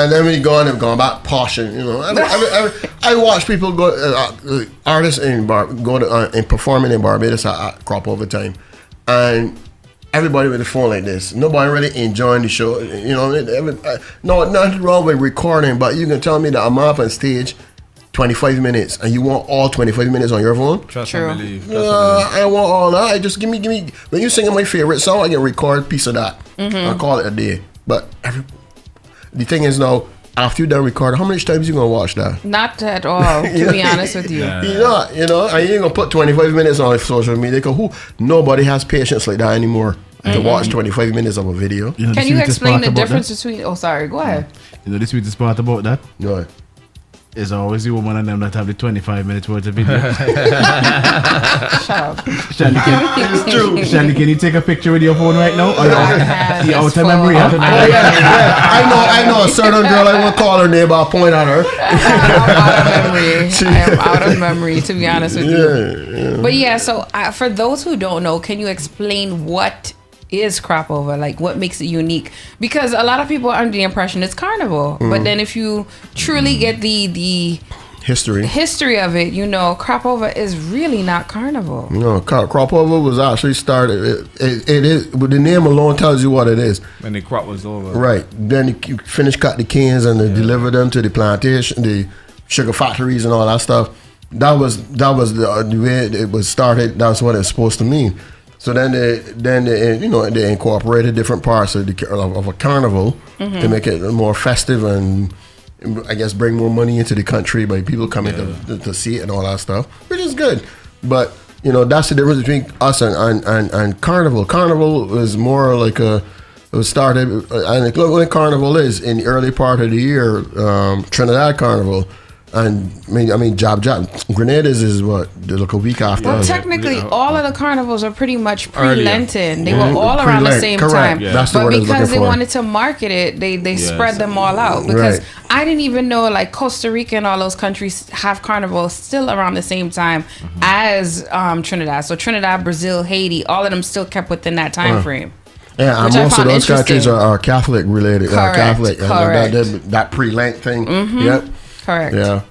And then when you go on, they've gone back poshing. I watch people go, artists and performing in Barbados at Cropover time, and everybody with a phone like this. Nobody really enjoying the show. Nothing wrong with recording, but you can tell me that I'm up on stage 25 minutes and you want all 25 minutes on your phone? Trust and believe. I want all that. I just give me when you singing my favorite song, I can record a piece of that. I call it a day. But the thing is now, after you done recording, how many times you gonna watch that? Not at all, to be honest with you. You're not, and you ain't gonna put 25 minutes on social media because nobody has patience like that anymore to watch 25 minutes of a video. Can you explain the difference between? Oh, sorry. Go ahead. The sweetest part about that? No. Is always the woman and them that have the 25 minutes worth of video. Shut up. Chandy, can you take a picture with your phone right now? The outer memory. I know a certain girl. I won't call her name, but I'll point at her. I am out of memory, to be honest with you. But yeah, so for those who don't know, can you explain what is Cropover? Like, what makes it unique? Because a lot of people are under the impression it's carnival, but then if you truly get the history of it, Cropover is really not carnival. No, Cropover was actually started. It is, but the name alone tells you what it is. When the crop was over, right? Then you cut the canes and they deliver them to the plantation, the sugar factories, and all that stuff. That was the way it was started. That's what it's supposed to mean. So then they incorporated different parts of a carnival to make it more festive and I guess bring more money into the country by people coming to see it and all that stuff, which is good. But that's the difference between us and carnival. Carnival is more like it was started, and what carnival is in the early part of the year, Trinidad Carnival. And I mean, Job. Grenada's is what like a week after. Well, technically, all of the carnivals are pretty much pre-Lenten. They were all around the same time. Yeah. That's the but word because they wanted to market it, they spread them all out. Because I didn't even know like Costa Rica and all those countries have carnivals still around the same time as Trinidad. So Trinidad, Brazil, Haiti, all of them still kept within that time frame. Yeah, and most of those countries are Catholic related. Correct. Catholic. Correct. That pre-Lent thing. Yep. Correct. Yeah.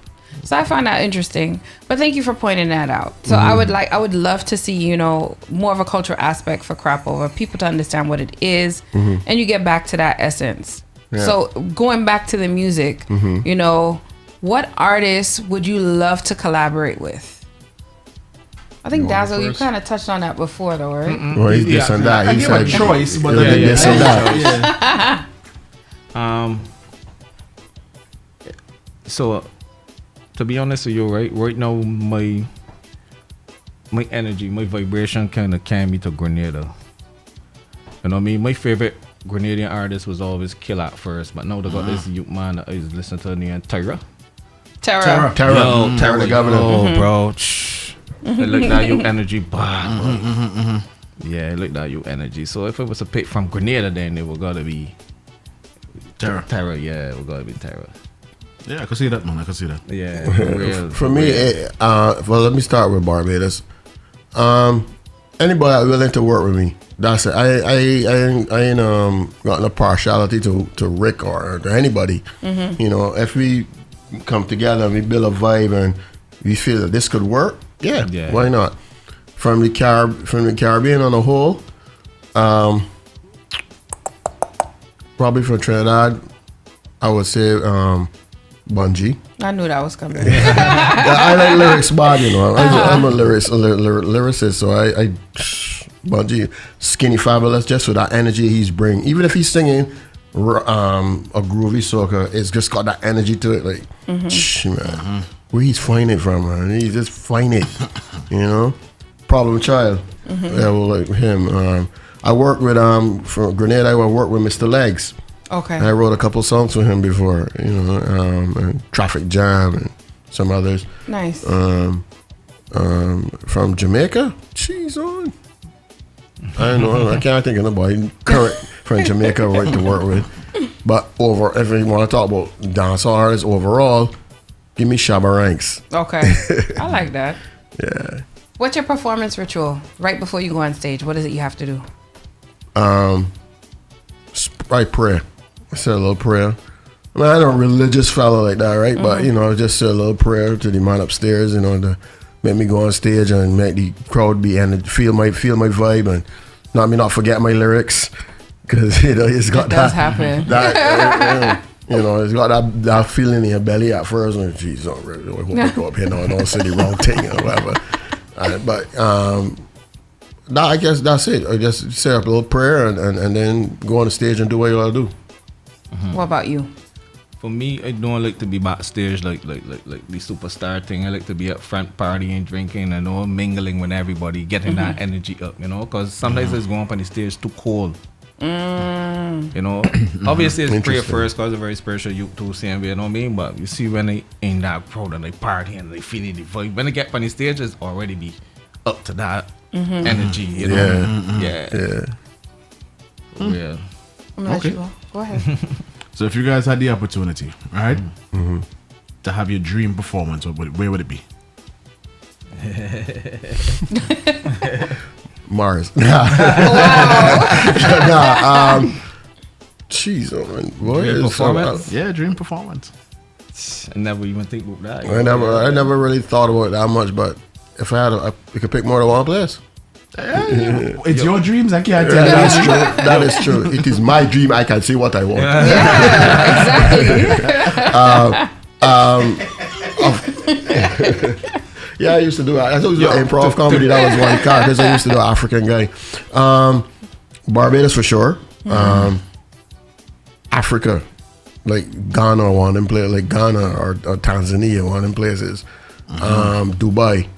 So I find that interesting, but thank you for pointing that out. So I would love to see more of a cultural aspect for Cropover, people to understand what it is, and you get back to that essence. Yeah. So going back to the music, what artists would you love to collaborate with? I think Dazzle, you kind of touched on that before, though, right? Well, he's this and that. He's a choice, but this and that. So, to be honest with you, right now, my energy, my vibration kind of carry me to Grenada. You know what I mean? My favorite Grenadian artist was always Kill at first, but now they got this youth man that I was listening to named Tyra. Terror the governor. Oh, bro. It looked that you energy bad. Yeah, it looked that you energy. So if it was a pick from Grenada, then it would gotta be Terror, yeah, it would gotta be Terror. Yeah, I can see that, man. I can see that. Yeah, for me, well, let me start with Barbados. Anybody willing to work with me. That's it. I ain't got no partiality to Rick or to anybody. You know, if we come together and we build a vibe and we feel that this could work, yeah. Why not? From the Caribbean on the whole, probably from Trinidad, I would say Bungie. I knew that was coming. I like lyrics bad, you know. I'm a lyricist, so I Bungie, Skinny Fabulous, just for that energy he's bringing. Even if he's singing a groovy soca, it's just got that energy to it. Like, man, where he's finding it from, man? He just find it, you know. Problem Child, yeah, well, like him. I worked with from Grenada. I worked with Mr. Legs. Okay. And I wrote a couple songs with him before, you know, and Traffic Jam and some others. Nice. From Jamaica, she's on. I don't know. I can't think of nobody current from Jamaica right to work with. But if you want to talk about dancehall artists overall, give me Shabba Ranks. Okay. I like that. Yeah. What's your performance ritual right before you go on stage? What is it you have to do? I pray. I say a little prayer. I mean, I'm not a religious fellow like that, right? But, you know, just say a little prayer to the man upstairs, you know, to make me go on stage and make the crowd be and feel my vibe and not forget my lyrics. Because, you know, it's got does happen. You know, it's got that feeling in your belly at first. Like, geez, I hope I go up here now and don't say the wrong thing or whatever. I guess that's it. I just say up a little prayer and then go on the stage and do what you gotta do. What about you? For me, I don't like to be backstage like the superstar thing. I like to be up front partying, drinking, and all mingling with everybody, getting that energy up, you know. Because sometimes it's going up on the stage too cold. You know, obviously it's prayer first because it's very spiritual youth too, same way, you know what I mean? But you see when they in that crowd and they partying and they feeling the vibe, when they get on the stage, it's already be up to that energy, you know? Yeah. I'm gonna let you go. Go ahead. So if you guys had the opportunity, right, to have your dream performance, where would it be? Mars. Jeez, man. Dream performance? Yeah, dream performance. I never even think about that. I never really thought about it that much, but if I had you could pick more than one place. It's your dreams. I can't tell you. That's true. That is true. It is my dream. I can see what I want. Exactly. Yeah, I used to do. I used to do improv comedy. That was one car because I used to do African guy. Barbados for sure. Africa, like Ghana, one of them places, like Ghana or Tanzania, one of them places. Dubai.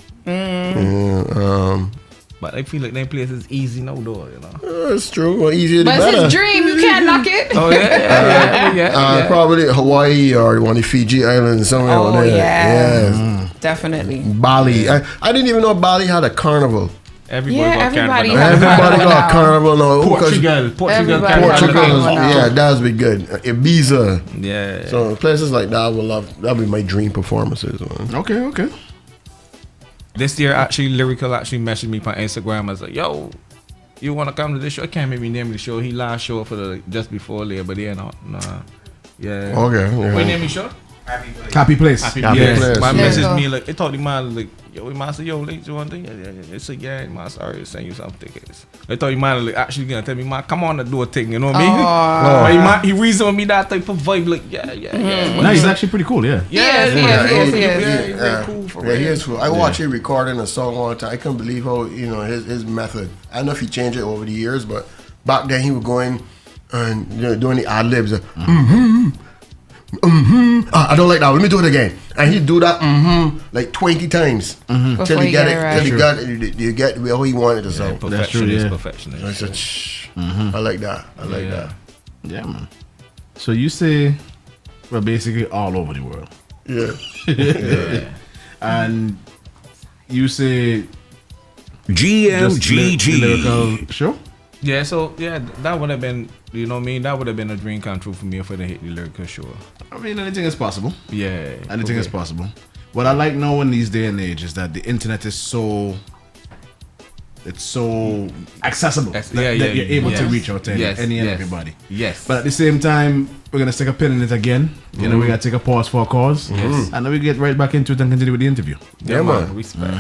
But I feel like that place is easy now, though, you know. It's true. Well, easier but better. it's his dream. You can't knock it. Oh, yeah. Probably Hawaii or one of the Fiji Islands, somewhere over there. Yeah. Yes. Definitely. Bali. I didn't even know Bali had a carnival. Everybody got a carnival now. Portugal. Yeah, that'd be good. Ibiza. Yeah. So places like that, I would love. That'd be my dream performances, man. Okay. This year, Lyrical messaged me on Instagram. I was like, yo, you want to come to this show? I can't maybe name the show. He last show for just before there, but yeah, no. Yeah. Okay. Yeah. What name the show? Happy Place. Happy Place. My There message you me like, it told the man like, yo, the man said, yo, like, you want to think? Yeah. It's like, yeah, man, sorry, send you some tickets. I thought the man like actually gonna tell me, man, come on and do a thing, you know what I mean? But he reasoned me that type of vibe, like, yeah. No, he's actually pretty cool, yeah. He is. He's very cool for Yeah, real. he is cool. I watched him recording a song all the time. I couldn't believe how, you know, his method. I don't know if he changed it over the years, but back then he was going and, you know, doing the ad libs. I don't like that. Let me do it again. And he'd do that like 20 times till you get it right. You get how he wanted to sound. Perfectionist. I said, I like that. I like that. Yeah, man. So you say we're basically all over the world. Yeah. And you say GMGG lyrical show? Yeah, so that would have been, you know what I mean? That would have been a dream come true for me if I hit the Lyrical show. I mean, anything is possible. Yeah. Anything is possible. What I like now in these day and age is that the internet is so it's so accessible that yeah, you're able to yes. reach out to any and everybody. Yes. But at the same time, we're gonna stick a pin in it again. You know, we gotta take a pause for a cause. Yes. And then we get right back into it and continue with the interview. Yeah, man. Respect.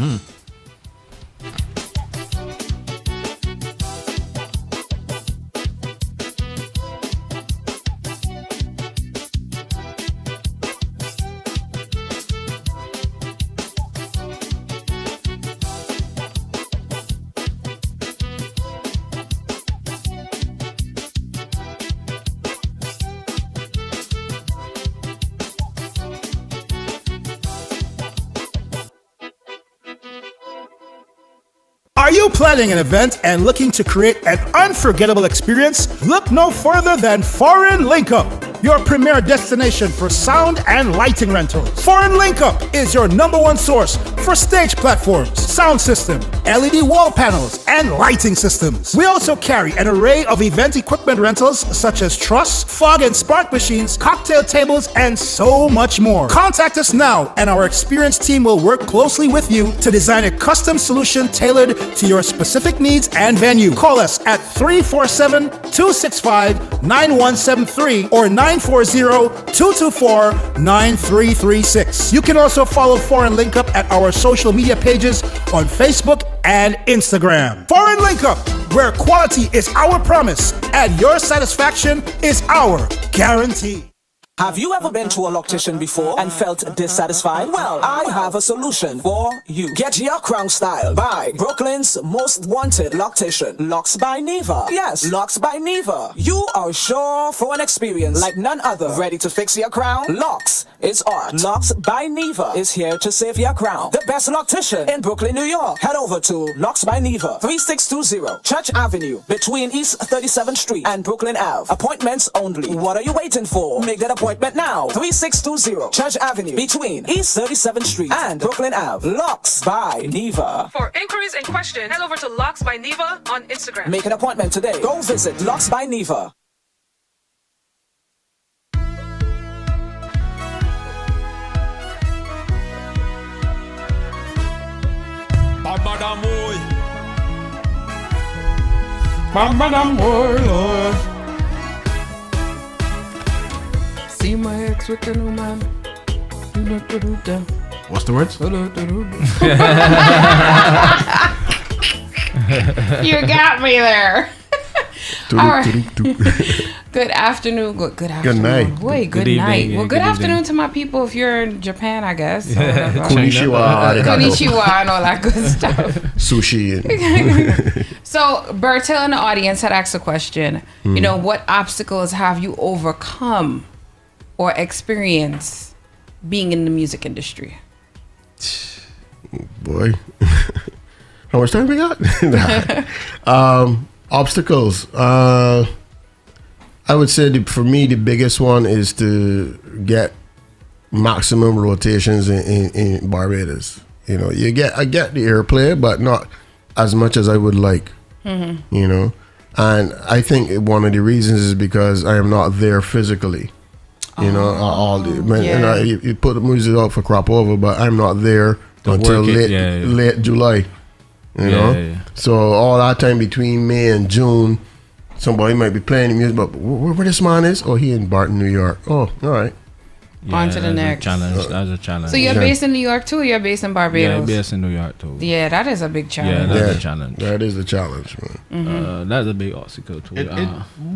Are you planning an event and looking to create an unforgettable experience? Look no further than Foreign Link Up, your premier destination for sound and lighting rentals. Foreign Link Up is your #1 source for stage platforms, sound system, LED wall panels, and lighting systems. We also carry an array of event equipment rentals such as truss, fog and spark machines, cocktail tables, and so much more. Contact us now and our experienced team will work closely with you to design a custom solution tailored to your specific needs and venue. Call us at 347-265-9173 or 940-224-9336. You can also follow Foreign Link Up at our social media pages on Facebook and Instagram. Foreign Link Up, where quality is our promise and your satisfaction is our guarantee. Have you ever been to a loctician before and felt dissatisfied? Well, I have a solution for you. Get your crown style by Brooklyn's most wanted loctician, Locks by Neva. Yes, Locks by Neva. You are sure for an experience like none other. Ready to fix your crown? Locks is art. Locks by Neva is here to save your crown. The best loctician in Brooklyn, New York. Head over to Locks by Neva, 3620 Church Avenue, between East 37th Street and Brooklyn Ave. Appointments only. What are you waiting for? Make that appointment now. 3620 Church Avenue, between East 37th Street and Brooklyn Ave. Locks by Neva. For inquiries and questions, head over to Locks by Neva on Instagram. Make an appointment today. Go visit Locks by Neva. See my ex with the new man. What's the words? You got me there. All right. Good afternoon. Good afternoon. night. Wait, good evening, night. yeah, Well, good good afternoon evening. to my people if you're in Japan, I guess. or whatever. Konnichiwa, arigato. Konnichiwa and all that good stuff. Sushi. So, Bertil in the audience had asked a question. You know, what obstacles have you overcome or experienced being in the music industry? Boy. How much time we got? Obstacles. I would say for me, the biggest one is to get maximum rotations in Barbados. You know, I get the airplay, but not as much as I would like. You know, and I think one of the reasons is because I am not there physically. You know, you put the music out for Cropover, but I'm not there until late July. You know, so all that time between May and June, somebody might be playing the music, but where this man is? Oh, he in Barton, New York. Oh, all right. On to the next. Challenge. That's a challenge. So you're based in New York too, or you're based in Barbados? Yeah, based in New York too. Yeah, that is a big challenge. Yeah, that's a challenge. That is the challenge, man. That's a big obstacle too. It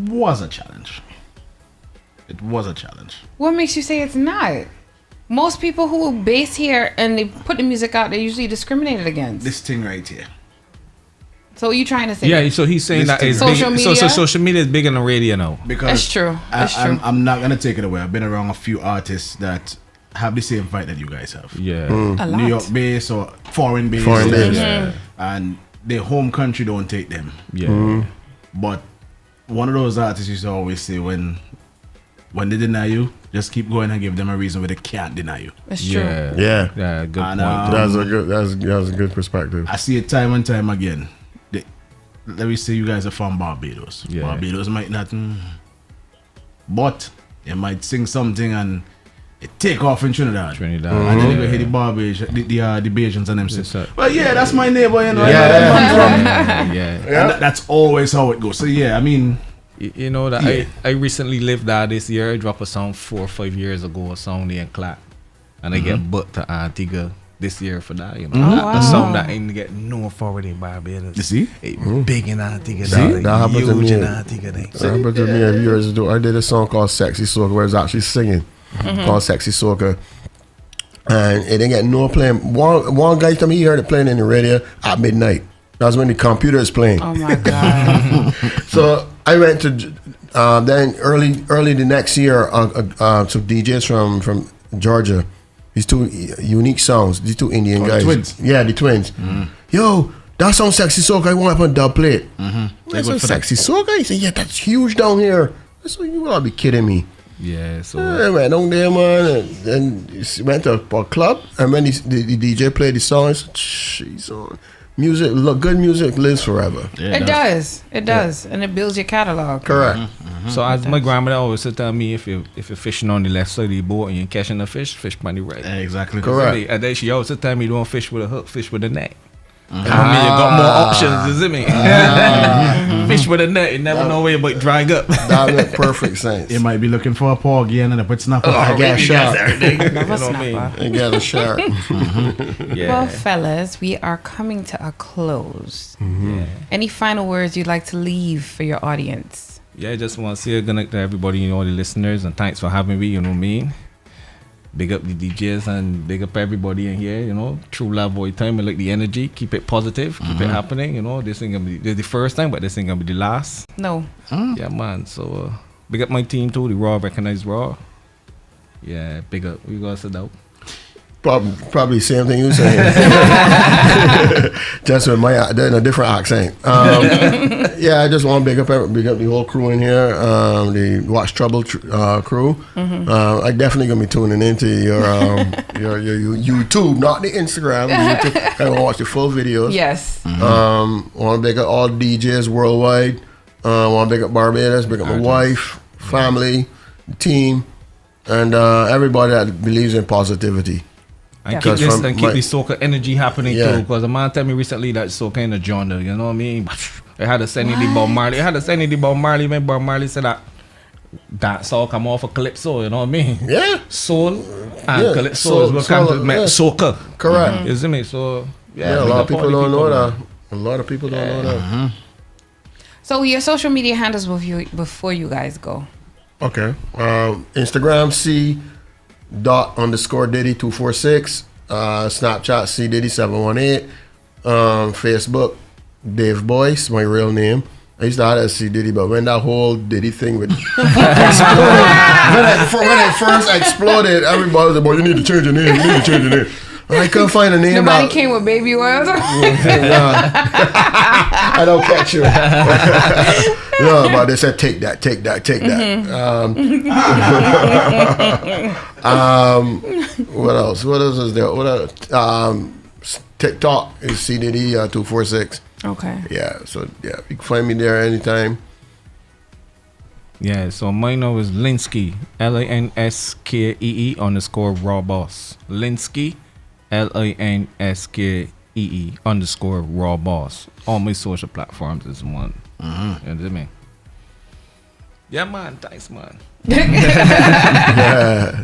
was a challenge. It was a challenge. What makes you say it's not? Most people who base here and they put the music out, they're usually discriminated against. This thing right here. So what are you trying to say? Yeah, so he's saying that it's social big, media. So social media is bigger than radio now. Because That's true. That's true. I'm not gonna take it away. I've been around a few artists that have the same fight that you guys have. Yeah, A lot. New York based or foreign based. Yeah. And their home country don't take them. Yeah. But one of those artists used to always say when they deny you, just keep going and give them a reason where they can't deny you. That's true. Yeah. Good And, point. That's a good perspective. I see it time and time again. Let me say you guys are from Barbados. Yeah. Barbados might not, but you might sing something and it take off in Trinidad. And then they go hit the Barbadians, the Bajans and them shit. Well, yeah, that's my neighbor, you know. And that's always how it goes. So yeah, I mean, you know that I recently lived there this year. I dropped a song 4 or 5 years ago, a song named Clap, and I get booked to Antigua this year for that. You know, a song that ain't get no forward in Barbados. You see, big in Antigua. That happened to me. That happened to me a few years ago. I did a song called "Sexy Soca," where I was actually singing, called "Sexy Soca." And it didn't get no playing. One guy told me he heard it playing in the radio at midnight. That's when the computer is playing. Oh my God. So I went to then early the next year. Some DJs from Georgia. These two unique sounds. These two Indian guys. The twins. Yeah, the twins. Yo, that sounds Sexy Soca. I want up on dub plate. That's Sexy Soca. He said, yeah, that's huge down here. I said, you will be kidding me. Yeah, so I went down there, man, and went to a club, and when the DJ played the song, I said, jeez, music, good music lives forever. Yeah, it does, and it builds your catalog. Correct. So as my grandmother always said to me, if you're fishing on the left side of the boat and you're catching a fish on the right. Exactly. Correct. And then she always said to me, don't fish with a hook, fish with a net. I mean, you got more options, you see me? Fish with a net, you never know where you're about drying up. That makes perfect sense. You might be looking for a porgy and then a put snapper. I got a shark. I got a shark. Well, fellas, we are coming to a close. Any final words you'd like to leave for your audience? Yeah, I just want to say good night to everybody, you know, all the listeners, and thanks for having me, you know what I mean? Big up the DJs and big up everybody in here, you know. True love boy time. I like the energy. Keep it positive. Keep it happening, you know. This ain't gonna be the first time, but this ain't gonna be the last. No. Yeah, man. So big up my team too, the Raw Recognized Raw. Yeah, big up. We gonna sit out. Probably same thing you saying. Just with in a different accent. Yeah, I just want to big up the whole crew in here. The Watch Chubble crew. I definitely gonna be tuning into your YouTube, not the Instagram. YouTube. I want to watch the full videos. Yes. Want to big up all DJs worldwide. Want to big up Barbados. Big up my wife, family, the team, and everybody that believes in positivity. And keep the soca energy happening too, because a man told me recently that soca in a genre, you know what I mean? I had to send you the Bob Marley. When Bob Marley said that soul come off a calypso, you know what I mean? Yeah. Soul and calypso is what comes to soca. Correct. Isn't it? So yeah, a lot of people don't know that. A lot of people don't know that. So your social media handles before you guys go. Okay. Instagram C._Diddy246. Snapchat C.Diddy718. Facebook Dave Boyce, my real name. I used to have that C.Diddy, but when that whole Diddy thing would explode, when it first exploded, everybody was like, "Boy, you need to change your name. I couldn't find a name. Nobody came with baby oils. I don't catch you. No, but they said take that. What else? What else is there? TikTok is C.Diddy246. Okay. Yeah. So yeah, you can find me there anytime. Yeah. So mine now is Linskee, LINSKEE_raw boss. Linskee. LINSKEE_raw boss. All my social platforms is one. You know what I mean? Yeah, man. Thanks, man.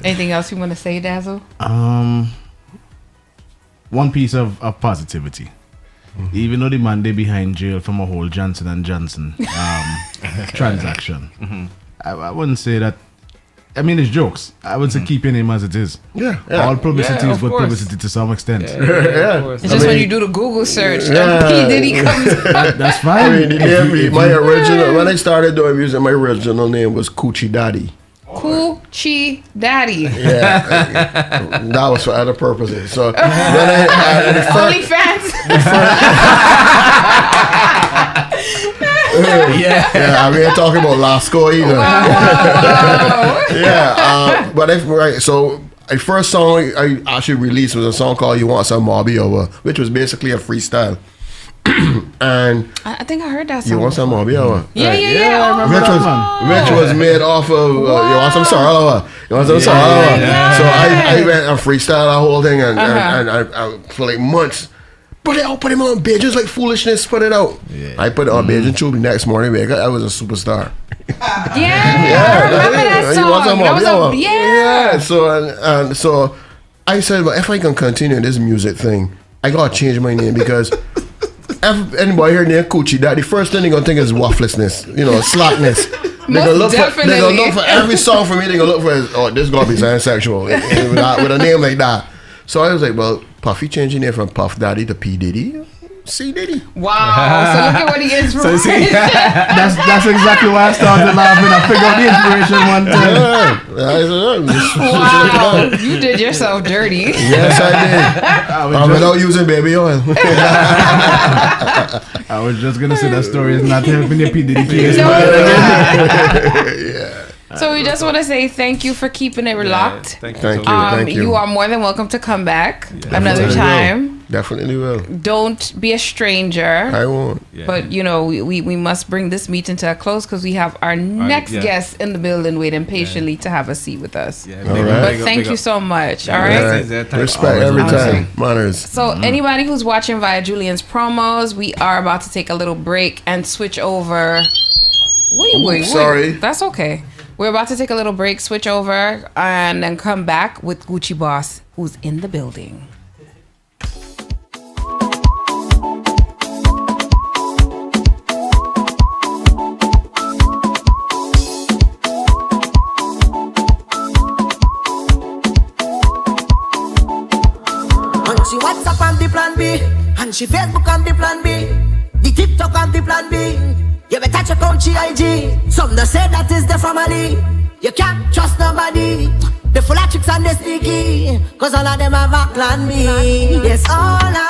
Anything else you want to say, Dazzle? One piece of positivity. Even though the man they behind jail from a whole Johnson & Johnson transaction, I wouldn't say that. I mean, it's jokes. I would say keep your name as it is. Yeah. All publicity is good publicity to some extent. It's just when you do the Google search, P. Diddy comes up. That's fine. I mean, my original, when I started doing music, my original name was Coochie Daddy. Coochie Daddy. Yeah. That was for other purposes. So when OnlyFans. Yeah, we ain't talking about Lasco either. Yeah, but so the first song I actually released was a song called "You Want Some Mobby Over," which was basically a freestyle. And I think I heard that song. you want some more? Yeah. Yeah. Which was made off of you want some sorrow? You want some sorrow? So I went and freestyle the whole thing and I for like months. Put him on page, just like foolishness. Put it out. I put it on page and Chubble next morning. I was a superstar. I remember that song. You want some more? Yeah. So I said, well, if I can continue this music thing, I gotta change my name because if anybody here named Coochie, that the first thing they're gonna think is wafflessness, slackness. They're gonna look for every song for me. They're gonna look for this gonna be something sexual with a name like that. So I was like, well, Puffy changed his name from Puff Daddy to P.Diddy. C.Diddy. Wow. So look at what he is. So see, that's exactly why I started laughing. I figured out the inspiration one time. Wow. You did yourself dirty. Yes, I did. Without using baby oil. I was just going to say that story is not helping the P. Diddy case. Yeah. So we just want to say thank you for keeping it locked. Thank you. You are more than welcome to come back another time. Definitely will. Don't be a stranger. I won't. But we must bring this meeting to a close because we have our next guest in the building waiting patiently to have a seat with us. All right. But thank you so much. All right. Respect every time. Manners. So anybody who's watching via Julian's promos, we are about to take a little break and switch over. Wait. Sorry. That's okay. We're about to take a little break, switch over, and then come back with Gucci Boss, who's in the building. And she WhatsApp on the plan B, and she Facebook on the plan B, the TikTok on the plan B. You better check out IG. Some they say that is the family. You can't trust nobody. The full of tricks and the sneaky, cause all of them have a plan B. Yes, all